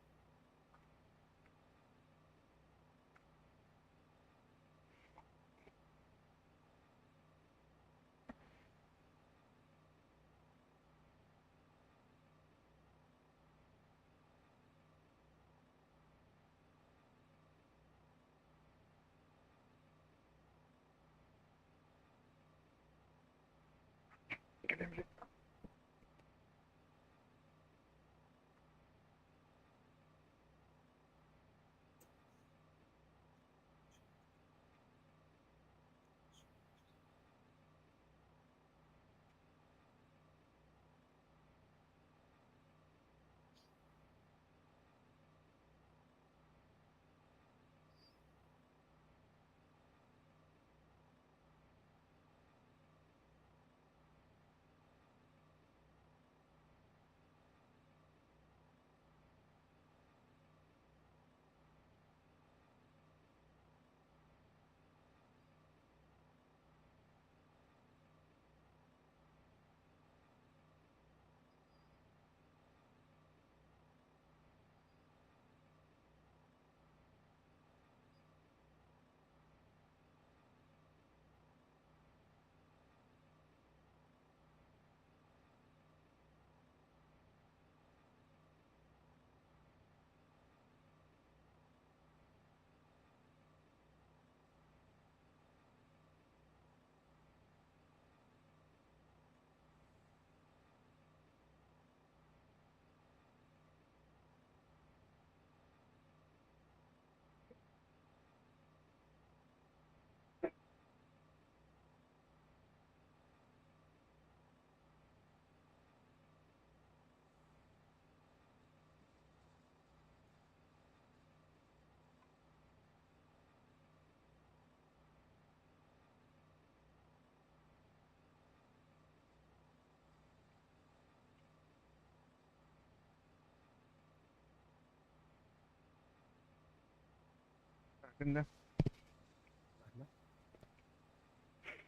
Farkında.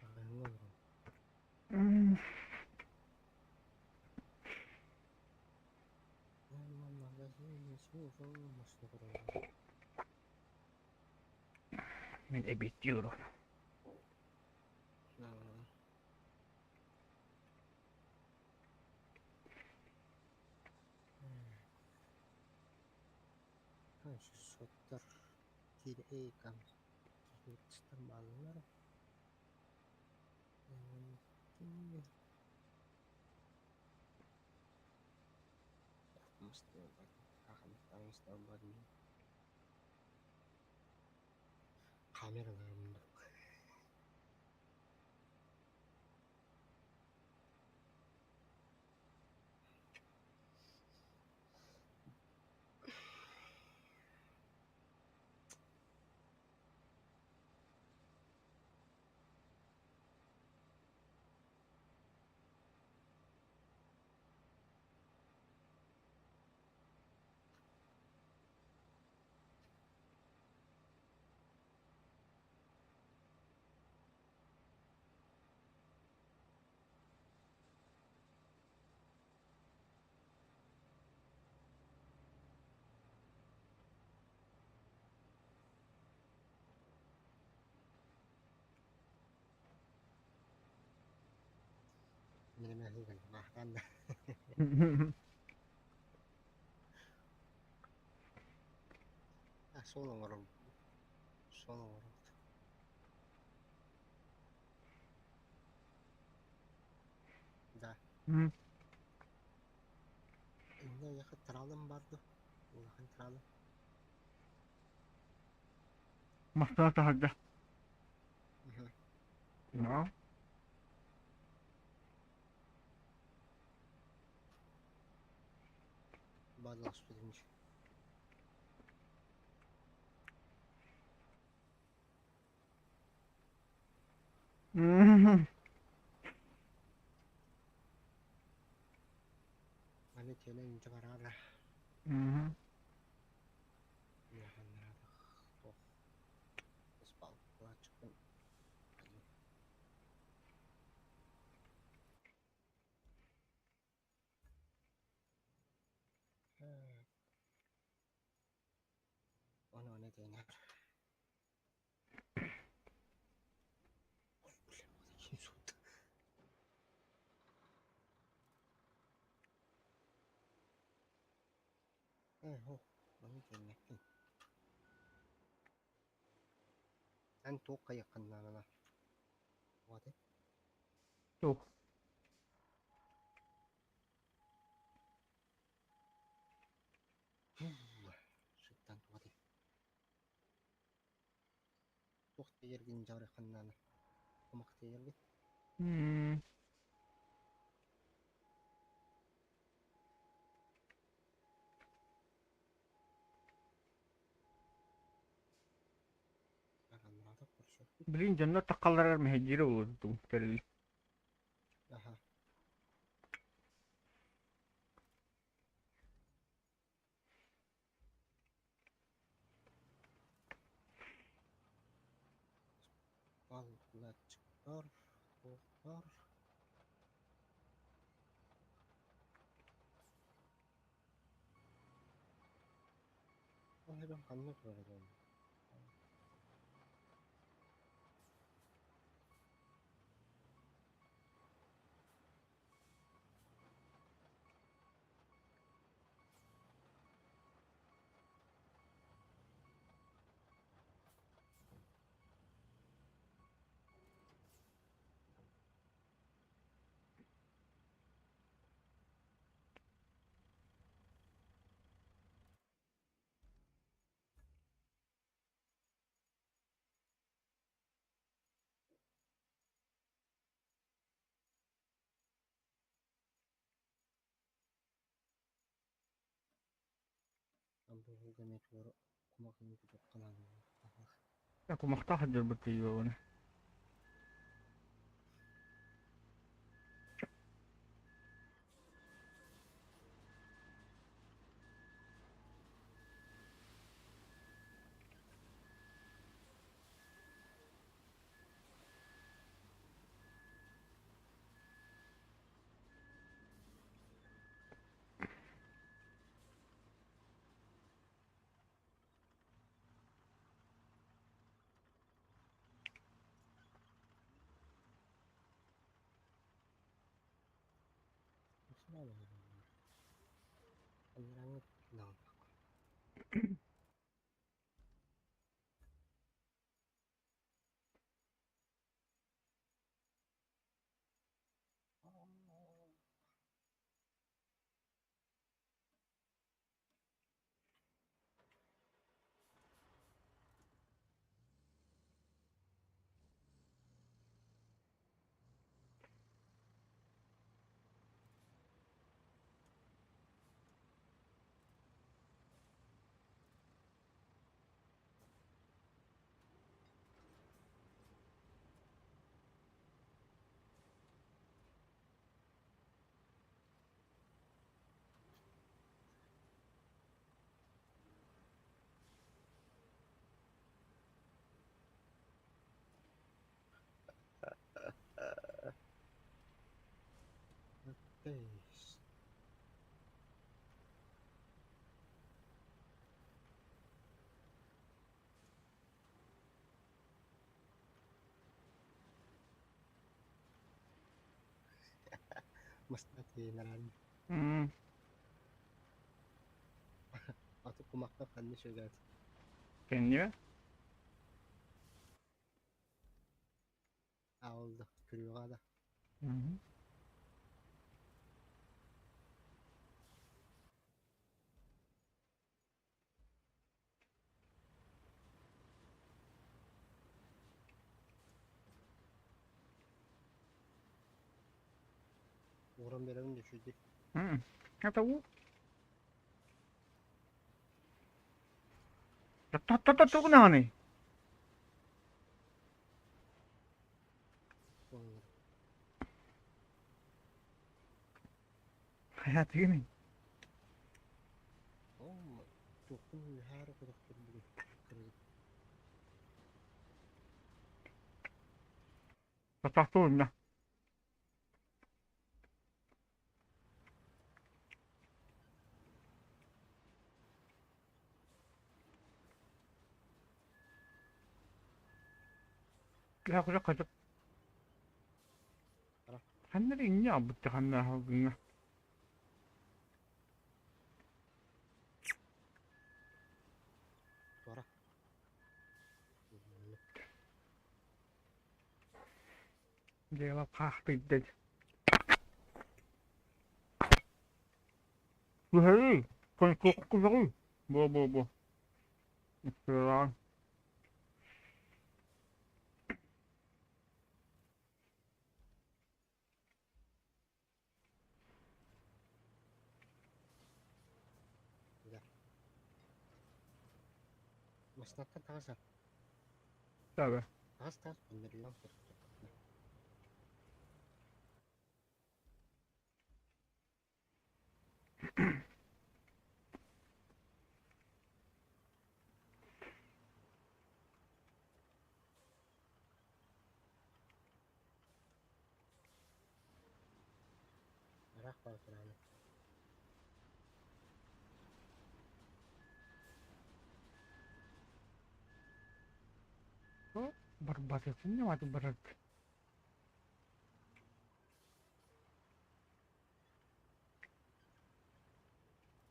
Karena ngobrol. Hmm. Memang magazine suso mas ngobrol. Ben bitiyorum. Nah, kan sesuatu tidak kan kita malar. Ini mesti obat kakak tangis obat ini kamera ngambil. Minimum hugan mahkan. Ah, solo ngorong. Solo ngorong. Da. Hmm. Inne yakı tralım vardı. Ulakın tralım. Masalah saja. Mhm. No. Bazı aspetinci. Hmm. Hani tele ince kararla. Hmm. Ulakın nerede? Oh. Ispal. Ulah çıkın. Hadi. Onu ne diyeyim? Kim soğuttu? Oh. Onu diyeyim. Sen toka yakınlarına. Hadi. Tuh. Sütten hadi. Tok teyirgin jauh yakınlarına. Kumak teyirgin. Hmm. Yakınlarda kurşuk. Bilin janna taqallarar mehjira wudu tel. Aha. Ballar çıkar. Toklar. Vallahi ben kanına koyarım. Ambil juga meteor. Kumak ini tutup kanan. Aku mahtahajar batiyo. Masalah apa? Penyerangnya kenal. Guys. Mastaki naran. Hmm. Atı kumakta kanlı şöyle. Kendime. Oldu. Kırıyorlar da. Hı hı. Uğran belanı düşürdü. Hı. Ya tahu. Tak bu ne hani? Sonra. Hayat gini. Ama dokun her kadar kırıldı. Kırıldı. Tak tuh ya. Ya aku kaçak. Ara. Kanları ince abi kanlar halkına. Sonra. Dia bak kahpe dedi. Bu hey. Kan kokku lagi. Bu. Sekarang. Güzel. Masnaktan tağız. Tabii. Tağız. Bunları lan kırık. Merak var kırağını. Oh, berbatisnya mati berat.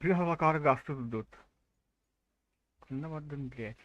Bir hava kargası tutut. Kına vardın bile.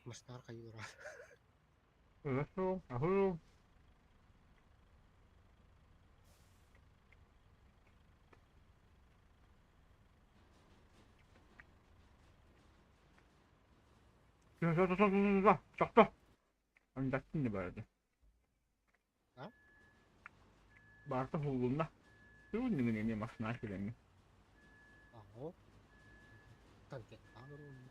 Masnar kayu orang. Langsung, aku. Dah, cok. Andakin di berarti. Hah? Berarti hulunlah. Itu ini mas nasi ini. Oh. Tangkit. Arun.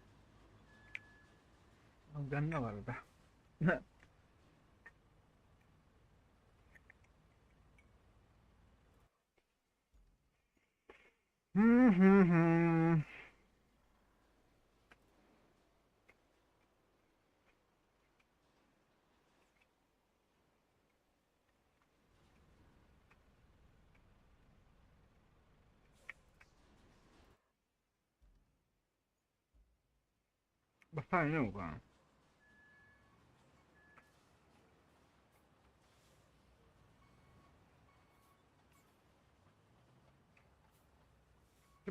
Ang ganda berarti. Hmm. Besar ini bukan.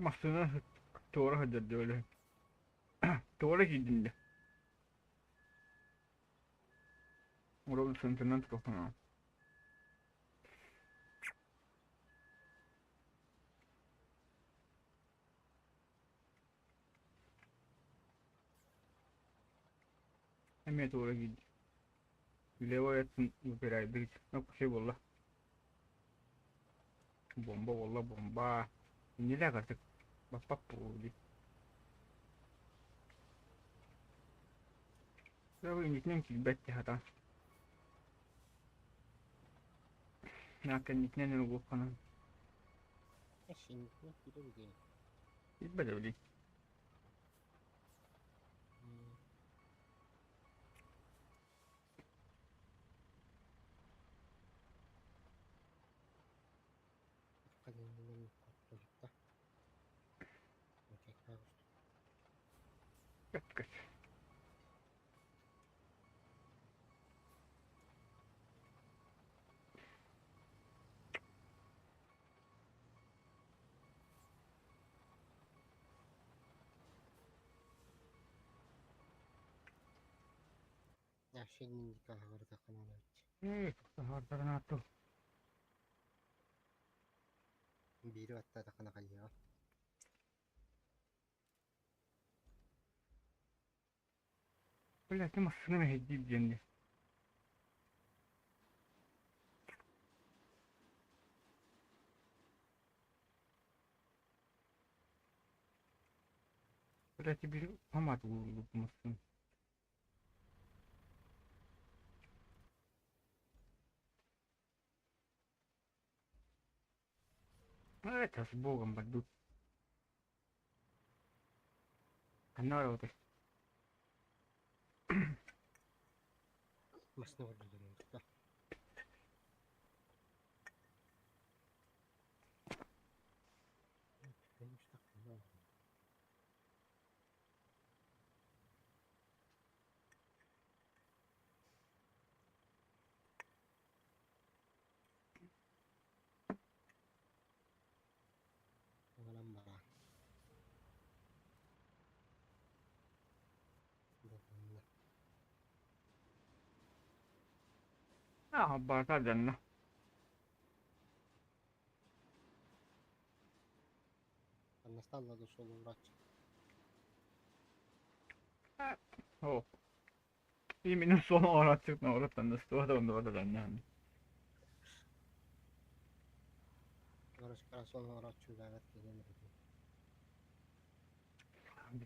Masına doğru hadi öyle. Doğru gidin. Orada sınıfından tutun. Hemen doğru gidin. Leva yatın yukarıda. Yok şey valla. Bomba valla bomba. Ini lah kata bapak puli. Lalu ini yang kibat ya hata. Nak ini yang nunggu kanan. Şimdi ne bir de Kibat dah beli. kalınlığın kurtulukta. Tekrar Kat kat. ya şimdi nikahlarda kanalı. Harta na to. Biri hatta da kana kalıyor. Belki masını mı hediye diyendi. Belki bir pamat vurdu masını. Evet, tas boğum badu. Anlar oldu. Masne vurdular da. Neymiş de kana. Anam bara. Bakın. Ah, barta canına. Anastallah da solu uğraş. Oh. Yemin sonu orattık ne oratan da stoğda onda orada canına. Uğraş kara solu uğraş çöze evet gelir.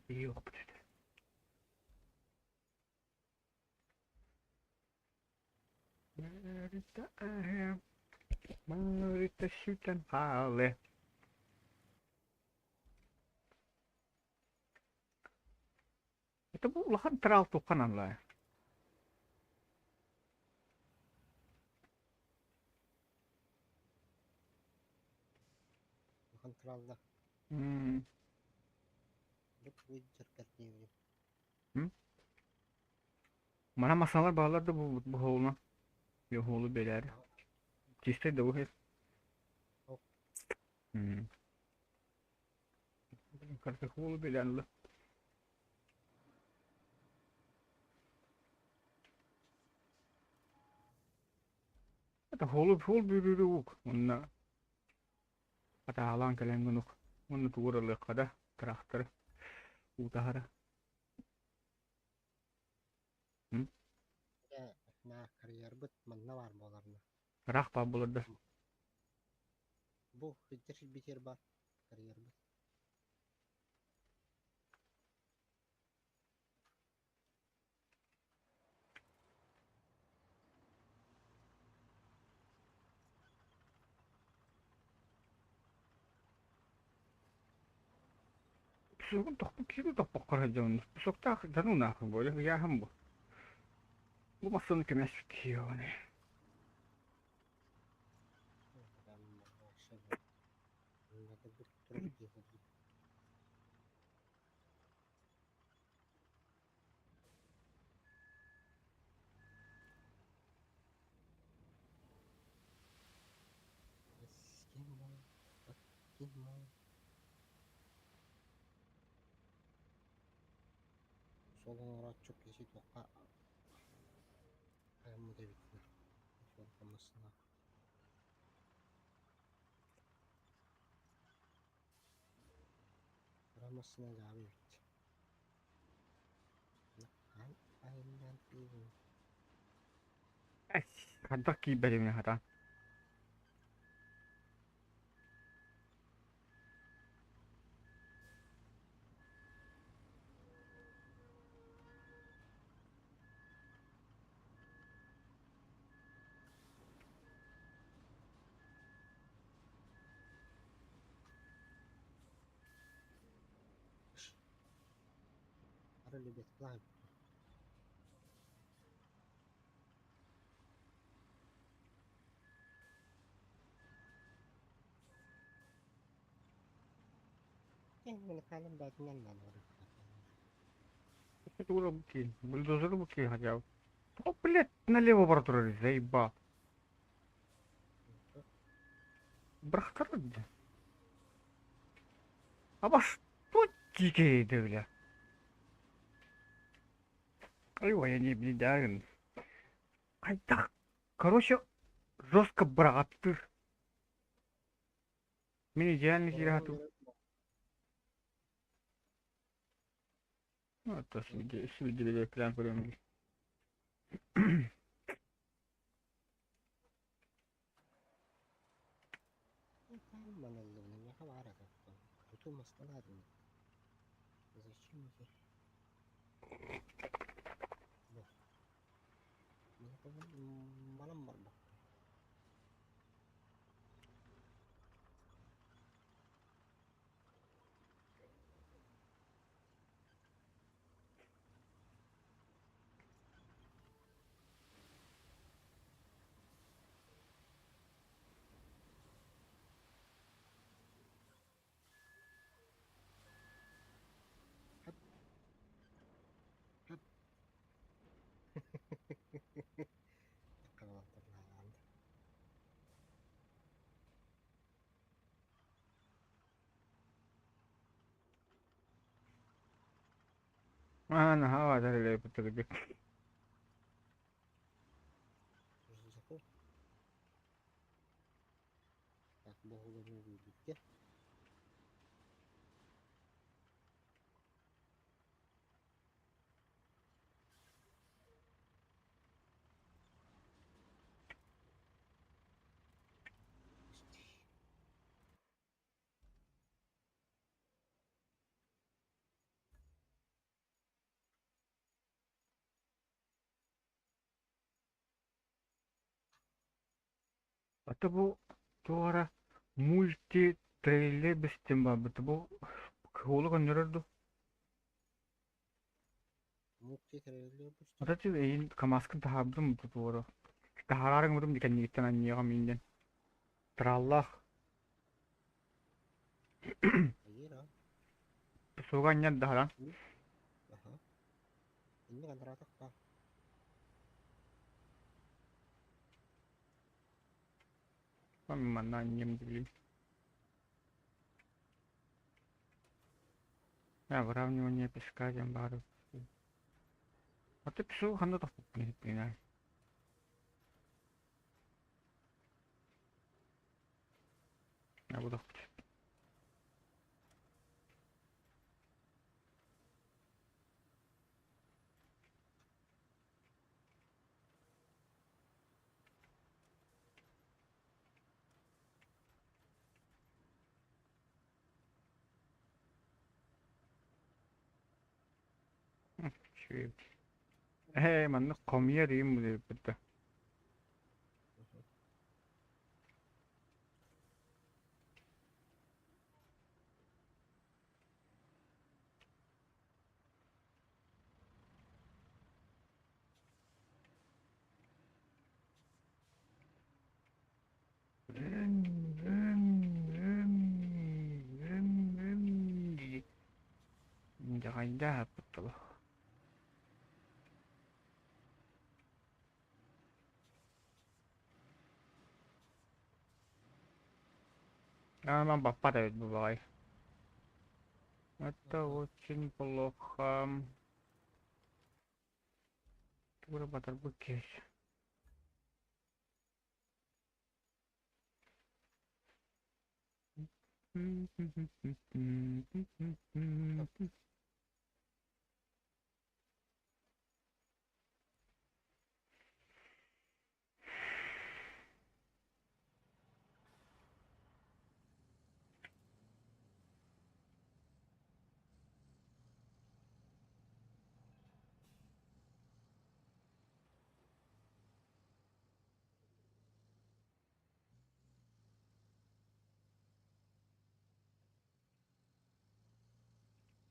Bir yok. Marita ayam. Marita sütten hale. Itu bu lahan terlalu tuh kanan lah. Bakın kralda. Hmm. Bu cerkat diyor. Mana masalar bağlardı bu oğluna. Yok oğlu beler. Ciste de bu hep. Yok. Hmm. Karşı oğlu belerli. Ata hol bürürü yok. Onunla. Ata alan kalen gunuk. Onu tuğralı kada. Traktör. Utahara. Hmm. Ya na kariyer bit manna var bolarna. Rak pabularda. Bu bitir bar kariyer bit. Susun tokpuk kiri tokpuk karacağını. Bu sokta danun akın böyle. Ya hem bu. Bu masanın kemes bitiyor ne. Ben şey ne de bir turu diyor. Kim o? Kim o? Солоңора çok kişi toka ayamı debitler. Sol kamasına. Aramasına cevabı bitti. Ay, ayından değil. 간다 기베리면 하다. Arı libet kılay. Beni kalın badından lan oraya. Это руки, бульдозер руки хотя. О, блядь, налево протури, заебал. Брахтарыды. А что тикейді, бля? Ой, я не блядаю. Қайта, короче, жестко браттыр. Мен идеально жирату. Ну, это свидетель клан прям. Там маналлığını ne kadar aradı. Tutulmasına lazım. Zачем здесь? Вот. Ну, это малом бар бак. Kalabalıklar. أنا هذا اللي بتقدر. Закон. Так, богу не видите. Это был туара мультитрейлер бестимба. Это был холога нерду. Mukti terörlüğü bu. Вот эти и камаскын тахабдым тут туара. Тахарарың мурым дикен ниттен аньяга минден. Траллах. Hayır ha. Суга аньян дахаран. Aha. Ini kan teratak pak. Манна аньям дили. Выравнивание песка ямбару. Вот это песок оно так не. Я буду. Чё? Манна комья рим это. Jangan dapat loh. Memang bapak David бывай. Это очень плохо. Bura batar bu keş.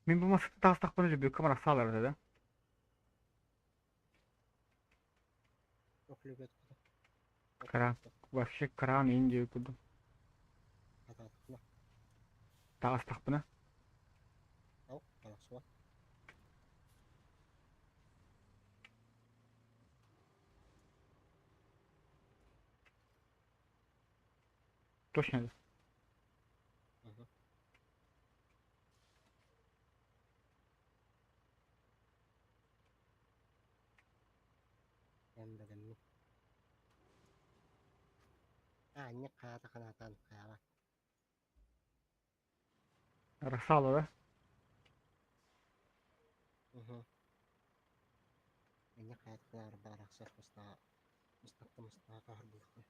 Min bu masada tas takmanıca büyük kamera sağlar dedi. Yok lübet kudu. Kara. Вообще кран Индию kudu. Hata tıkla. Tas takpına. Al. Bana suat. Точно да. Hı hı. Ben bedenini. Anne kağıda kanatan kağıda. Рассала, да? Hı hı. Anne kağıda kanatan baraksak mıstığa. Mıstıkta mıstığa kahır buldu.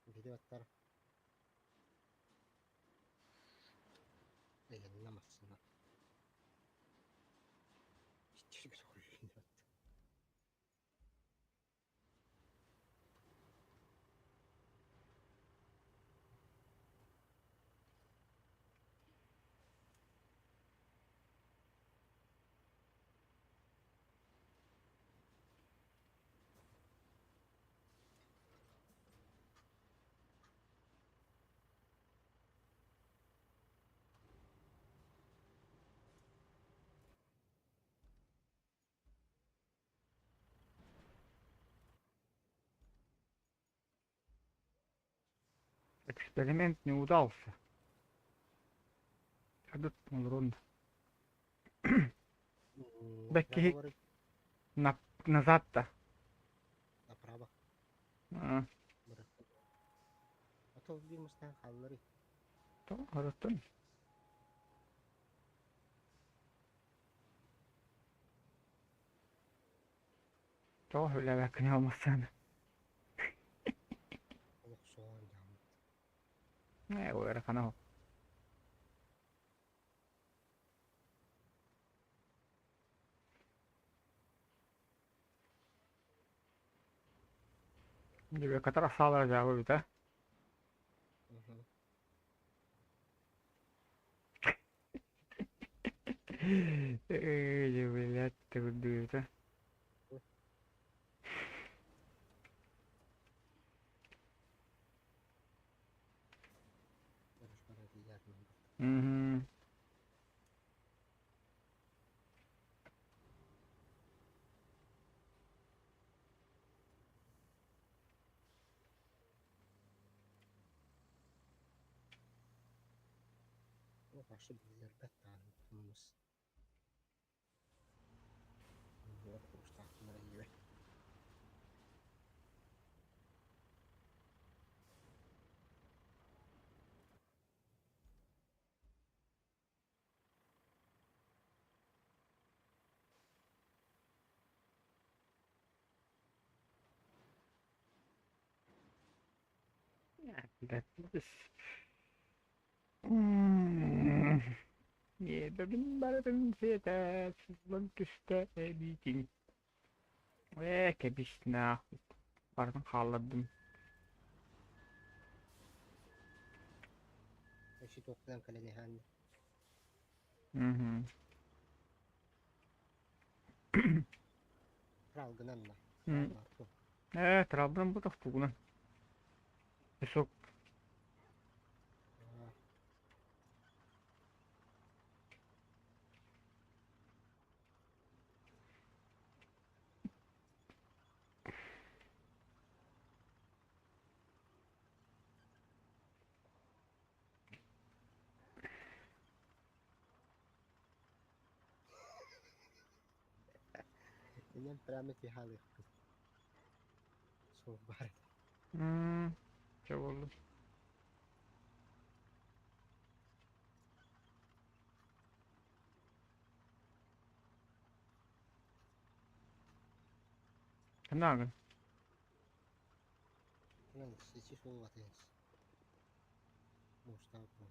Video atar. Yayınlamazsın. Ciddi bir soru yayınlattı. Эксперимент не удался. Идут рунда. Belki Направо варить. назад да. Направо. А, Bıraktım. Atıl bir mıstığa kalları. то, арыстан. То, öyle bakın olmasın. Oluk soğan yağmur. Ne o yere kana. Gibi kadar sağlar cevabı bir de. Hı hı. Блядь, ты выдуешь, Yarışmada diğer numara. Угу. Ama karşı bilgiler betten tutulmuş. Bilgiler kuruşta aklımda gibi. Блядь, biz. Yedim barın sete, sızlık üstte bitin. Kebişne. Barın kaldırdım. Eşit okudan kale nihandi. Угу. Kralgınan da. Krallar bu. Trabzon bu da bugün. Çok Aa, Меня прямо тихали. Собар. Şey oldu. Sen ne yapıyorsun? Lan сети сол атыңыз. Мустафа.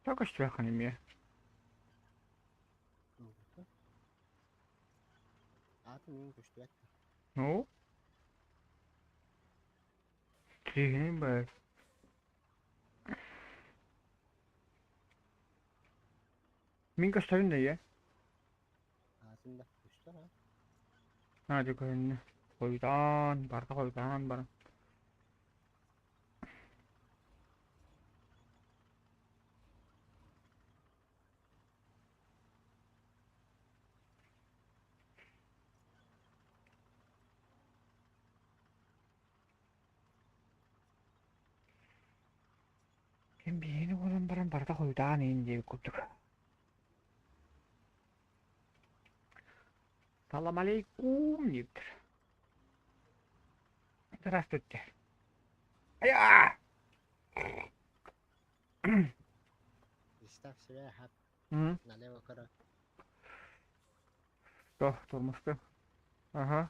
Только что я не Аты мен көштү атты. Ну? Тихий бай. Min gösterin de ya. Атында көштү ана. Hadi koyun. Koydan. Barda koydan. Barda. Hem bir yeni olan barda koydan ince kuttuk. Salam alaikum Виктор. Здравствуйте. Ая! Представь себе, хап Hı? налево кара. Что, тормозты? Ага.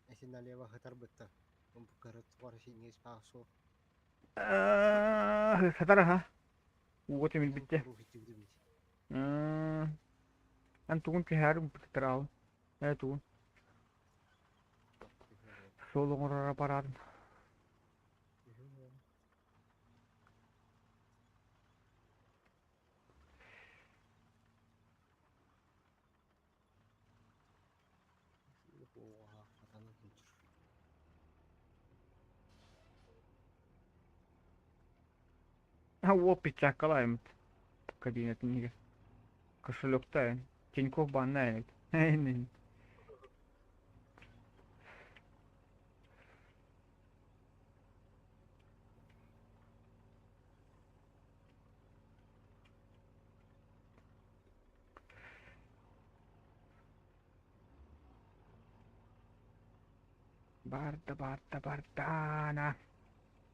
Если налево хатар бытта. Он покарат скорость не спасу. Хатар ha. Вот и bitti. Ben tuğun her bitti al. Evet tuğun. Solun oraya paradın. Oha, хатаны күнчүр. Ha o pitecek kalayım. Kabinetin kошелек-то. Тинькофф банает. Aynen. Бардана.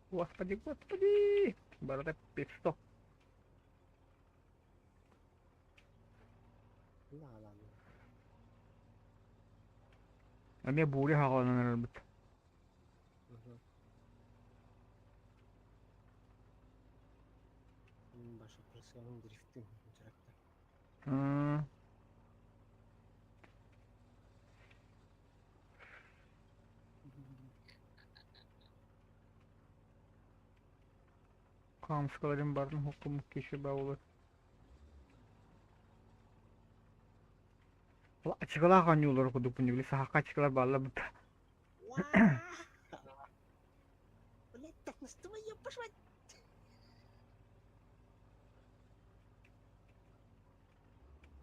Господи, господи. Барда 500. Ла ла. А мне буря хагаланır. Башы прессканын дрифтин жыракта. Kamskalarım barın hukumu kişi bağlı. Açıklar kanıyorlar kudu punyuli sahaka açıklar bağlı bıta. Блять, так наставай, пошла.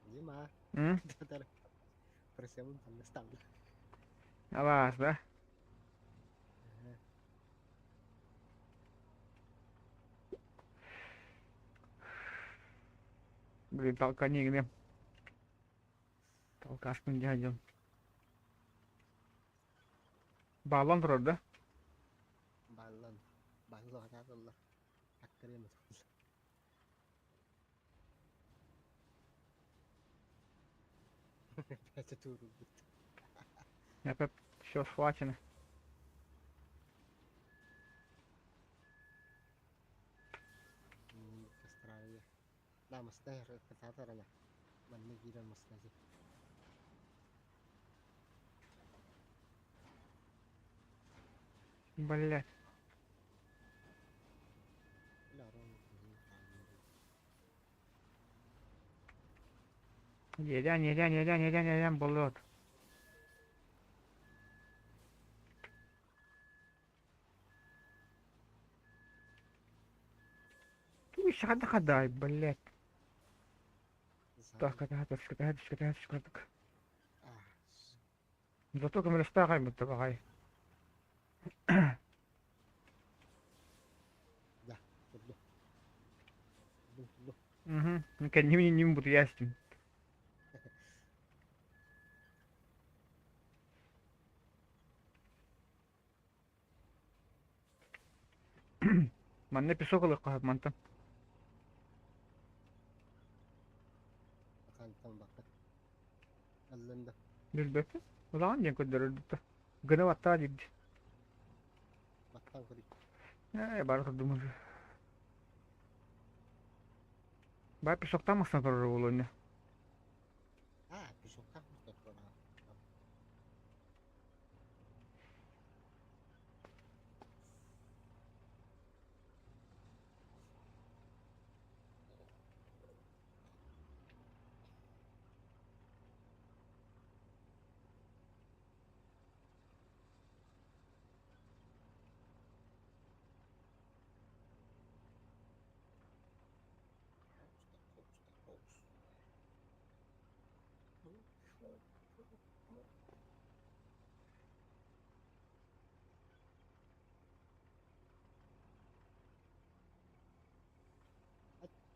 Дима, Hı? дар. Пресемон там наставлю. Avaz be. Bir talkanı gidelim. Talkasını geleceğim. Bağlan orada. Баллан. Балло хаталла. Аккарема. Это туру. Опять все схвачено. Австралия. Да, мастер, кататорана. Манны гирен мастази. Блять. Нельзя, болот. Ты еще ходай, блять. Так, это. Зато камера старая, мы такая. Kan nyimin butuh yasin. Mana pisau kalau kau mantan. Makantang bakit. Allan da. Bil betul. Ulang yang kau darah itu. Gana wata jadi. Batang kuri. Baru tuh dulu. Baik pisau tamas na terus ulunnya. Pisok ka. Gusto na.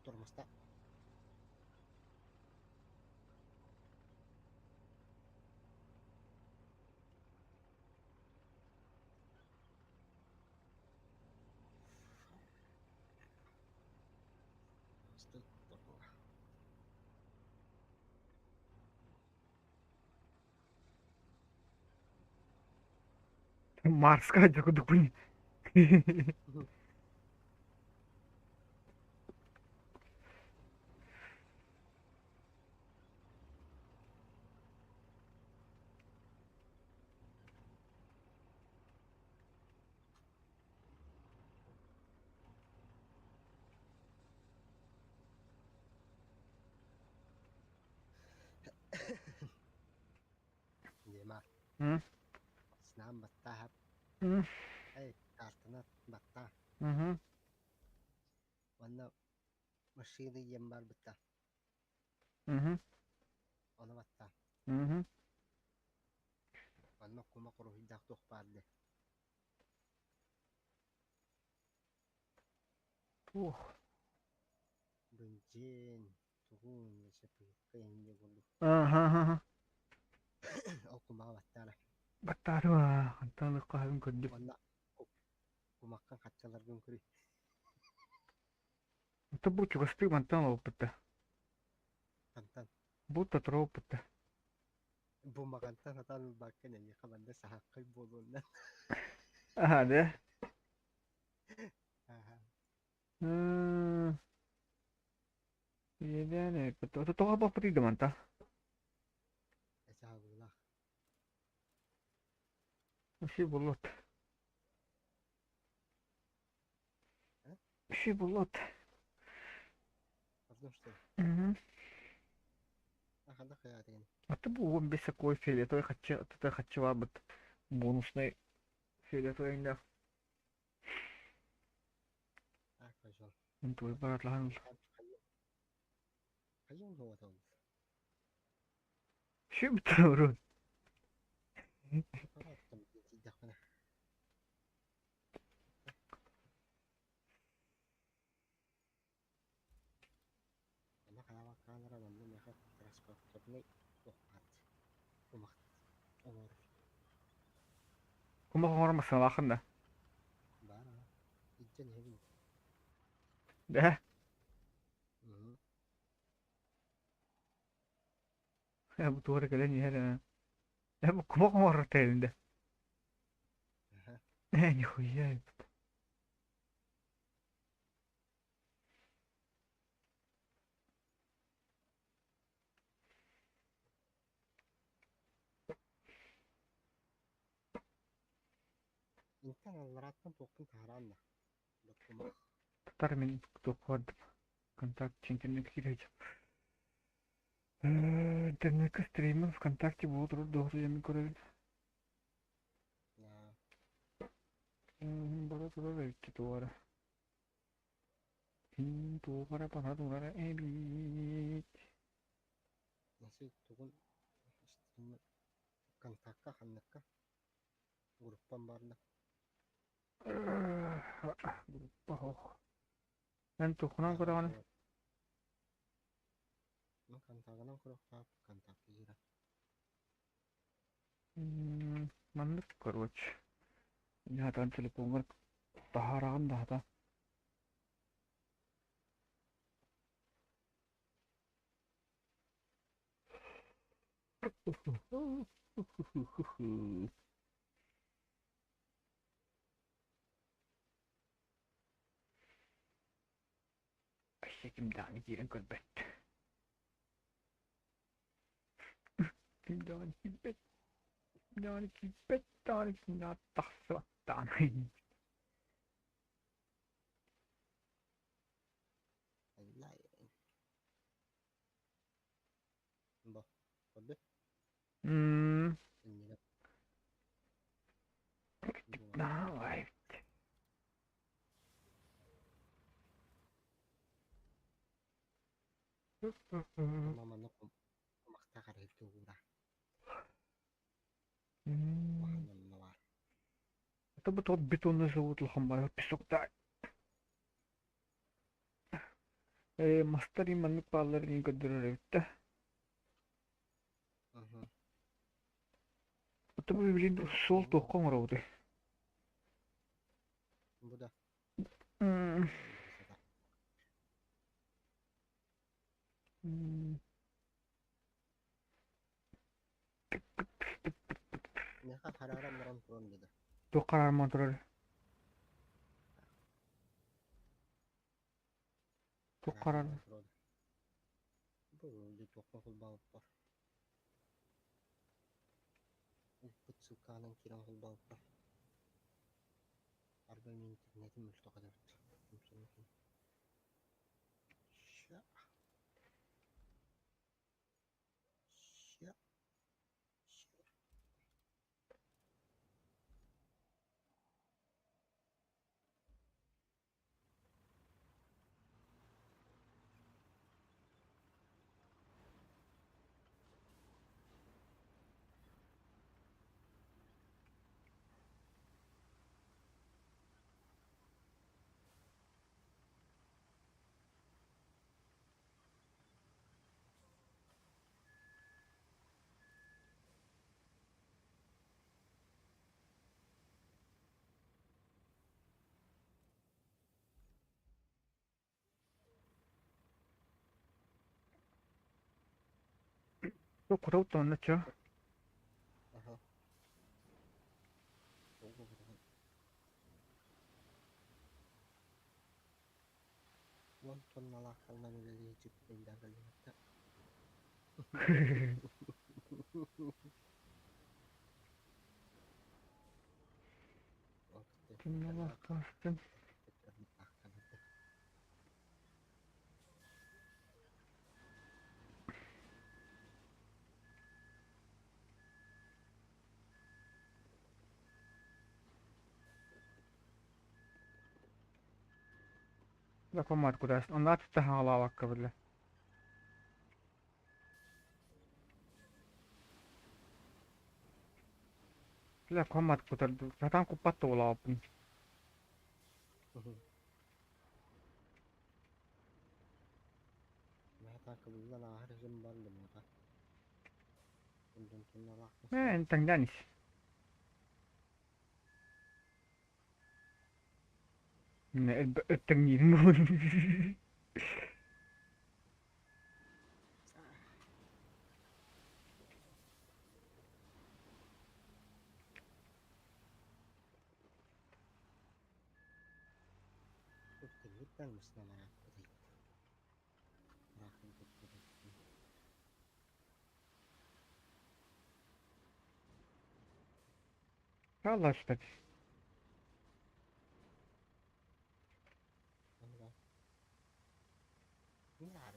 Turmusta. Gusto. Turmusta. Mars ka aja kau dukun. Hindi ma. Hmm. Snam batta hap. Hmm. Kartanat batta. Mhm. Wanna masyini yambar batta. Mhm. Ono batta. Mhm. Wanna kumakuro hidak tuk parde. Benjin. Tuhun. Sabi. Kaya hindi gulo. Aha. O kumawatta na. Batar wah. Antang kau having kau. Wanna. Kumakang katsalargung kuri. Itu butuh kau stick mantan lo peta. Tantan. Butuh terus peta. Bumakanta na tayo bakit niya kamanda sa hakay bolon na. Ada. Aha. Hmm. Iya nih. Betul. Itu apa peti demanta? Sa hagula. Masih bulut. Ha? Masih bulut. Pardon siya. Mhm. Akala kaya rin. Это был он без такой фиолетовый, хотела бы бонусный фиолетовый да. Kaso. انتوا عبارة عن Kayong huwa tawag. شو بتدورون؟ Para tamitidak ko na. Ano kalawak ka na raman mo may transporter ni. Tukat. Tumak. Or. كم مرة مثلا واخدنا Bara. Idyan hegin. ده بتوري كلامي هنا ده كم مرة تاني ده Aha. يعني خوياي Inta na larat ng tukang taharan na. Kumak. تختار من تقعد ВКонтакте интернет кидайте интернет стример ВКонтакте будут долго я микро Na. baru tuh gitu ada pintu para para tuh ada edit Nasi tukun. Kantak ka. Kanak ka. Grup pambarna. grupo entuh kenapa kau кантагынан курактап, кантак кира. Маннык, короче. Я там телефонга тахараган да. Kimden girin kılbet. Kimden kılbet. Kimden kılbet. Kimden tahsıvattan. Allai. Mbah, kodde. Injina. Nah, vay. Mama no kumakta karehtu ura. Wahana mawar. Это бы тот бетонный завод лохамбай песок да. Мастери маннык паллар не гадырырыпта. Это бы блин сол тохкон роуды. Буда. Neka harara moron turon gitu. Çok karar motor. Çok karar. Bu di tokno hulbal par. Put sukanan kirang hulbal par. Arba'in internetim mültü kadar. Mümkün. Şa. Şa. Çok kurup da anlatıyor. Aha. Oğlum. Nonton malah karena dari YouTube pindah ke lihat. Allah kahretsin. Yapamat kudas. Onlar da hala vakka bile. Kyllä hommat kuten saatan kun pattu laapun. Mata kebetulan akhir sembar demi apa? Untuk nolak. Entang janis. Ne etengin mun. Kan mesti nama putih. Rakyat putih. Allah işte. Anda. Benar.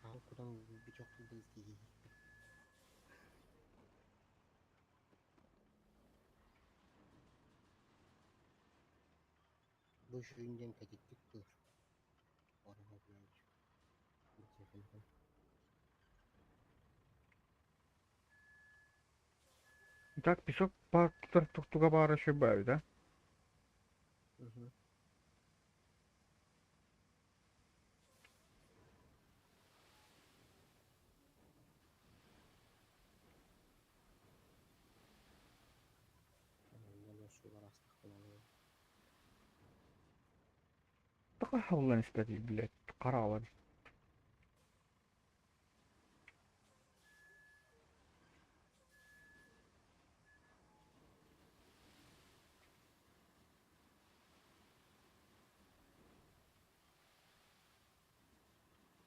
Aku kurang bicok beli. Bu şuyundan kaçtık dur. Orada böyle. Bitirdim. Так песок по туга бара шибаю, да? والله نسبة البلاد قراوة.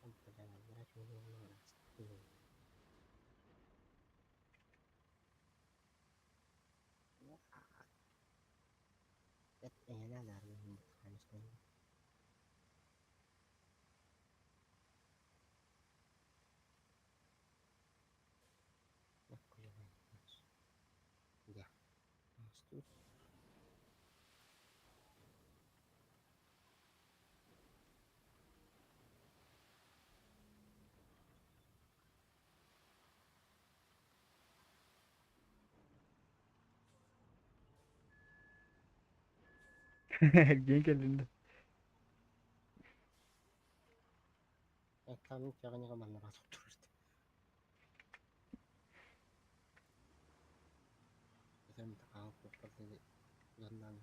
انت جاي عندنا شو نقول انا لا من خمس سنين كل ما ده مستوى Genç elinde. كان جاغنيغا من راسو تورت مثلا تقاو فقط لنا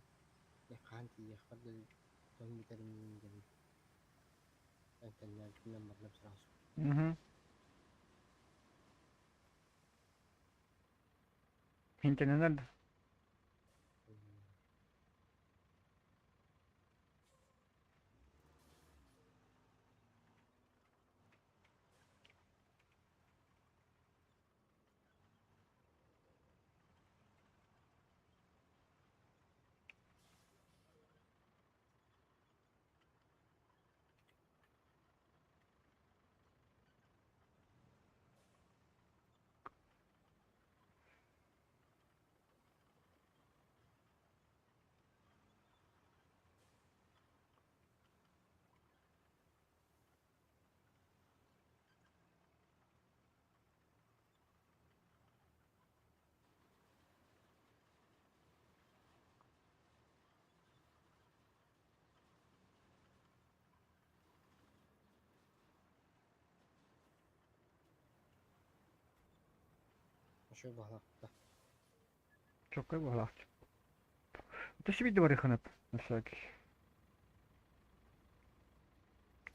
يقانتي يخفض دون مثل من جميع انت اللي كنا مرنا براسو Hı hı. Hint'e nerede? شو بهلا Çok kayıp var. Taşı bir duvarı kanıp. Mesela ki.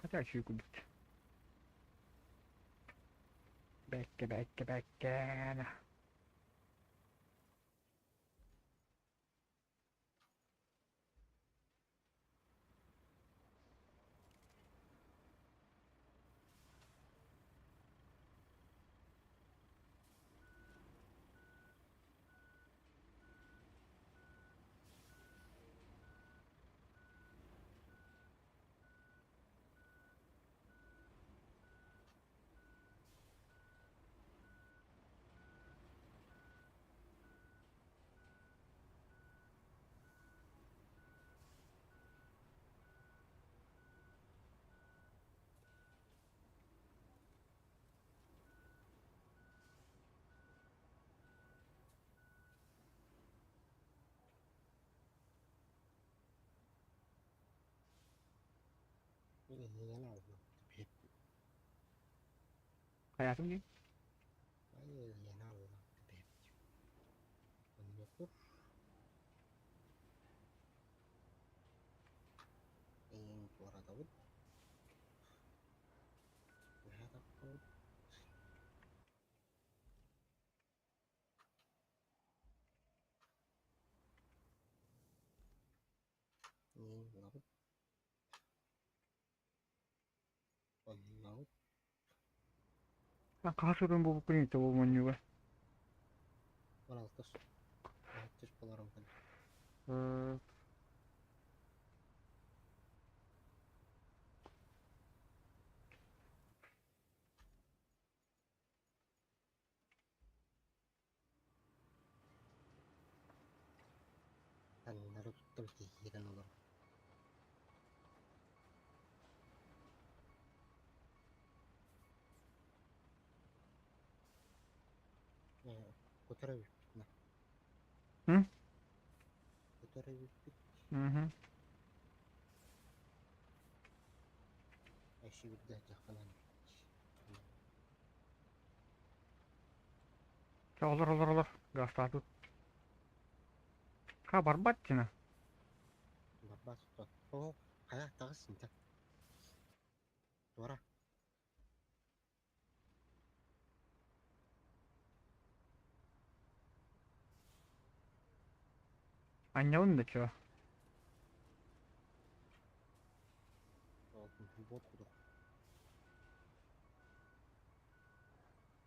Hadi açıyı kudut. Bekle bekle bekle. يلا بيت Hayatım değil. يلا بيت ونقف إن ورا داود وهذا قود إن داود ونقف Ben kahsurun bu bukunu ito bu manyu ba. ولا القص ما هتش بلا رمضان Ee, أنا نرد تلقي هيدا نظر كتر بيتنا Hı? كتر بيت Hı hı. أشي بده جهلان Ya olur olur olur. Gaz tatu. Kabar bat cina. بس هو Hayatta kız sen. Dora. Annemin de ço. Bot kuduk.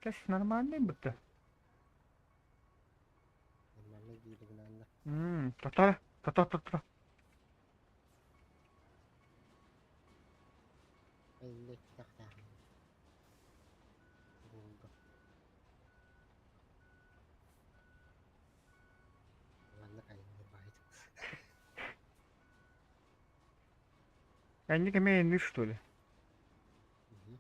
Kes normal değil bu da. Onlarla giydi günahında. Tatar. Tatar. 50 dakika. Buldu. Onlarla kayındır baydı. Bence kemeye indir что ли? Hı hı.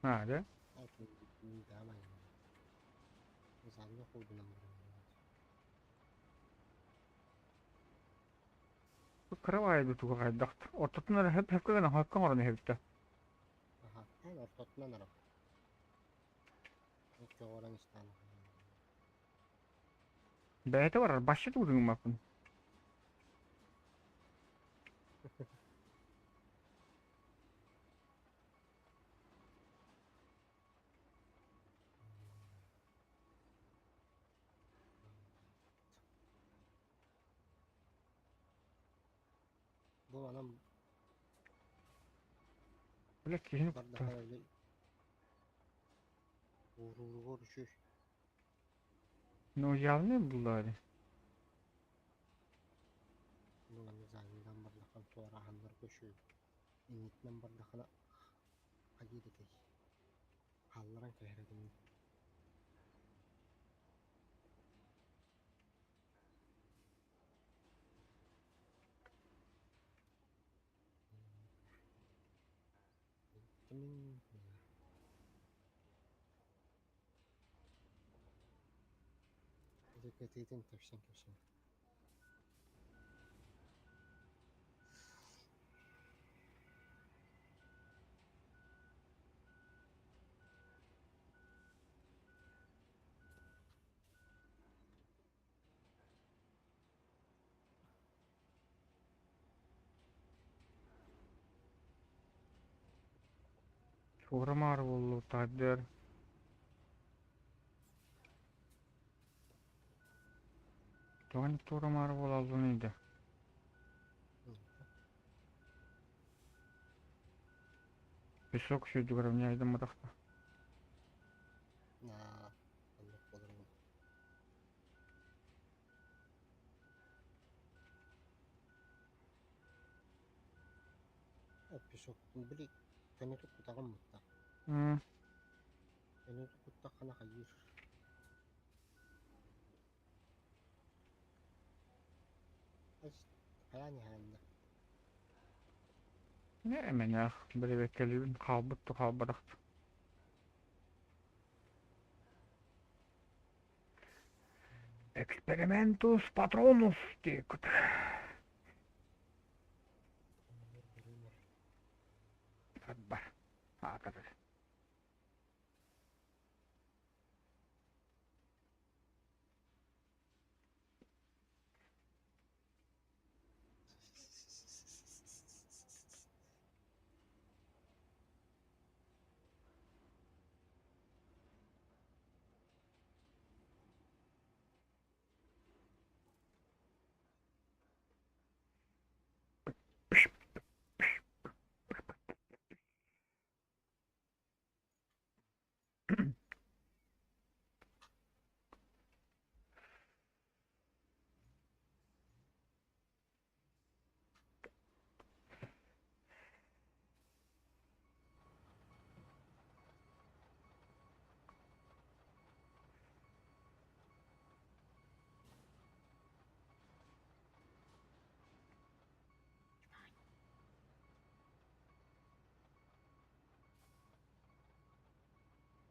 Ha, да? Altın gittiğini daha baydı. Uzanlı koydun ama. Кровать тут какая-то дахт. Ортотунlar hep kadar hakkan oranı hepte. Aha. En ortatından arap. Yok yok oran işte anı. Beyte var. Başlık vurdun bakın. Bu anam Böyle kişinin var daha öyle vurur düşür. ne olacağını ne buldular? Bu anı zanneden bardakan tuara hanlar koşuyor. İnlikten bardakana acıydı key. Halların kehredin. Kimin? Dikkatin tavşan. Sonra mı ağrı oldu tadir? Doğan sonra mı ağrı oldu neydi? Песок все равняет до мрахта. Na, Allah olur mu? Episok beli kani tu kutakam mutta. Kani tu kutakana hayır. Aç hayani halinde. Ne hemen ya? Böyle bekledim. Kalbıttı kalbıraktı. Experimentus patronus diye kutu. Hadi bak. Ha kadar.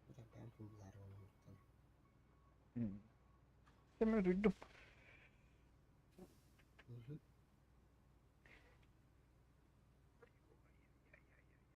Bir de ben bunları unuttum. Deme duydum.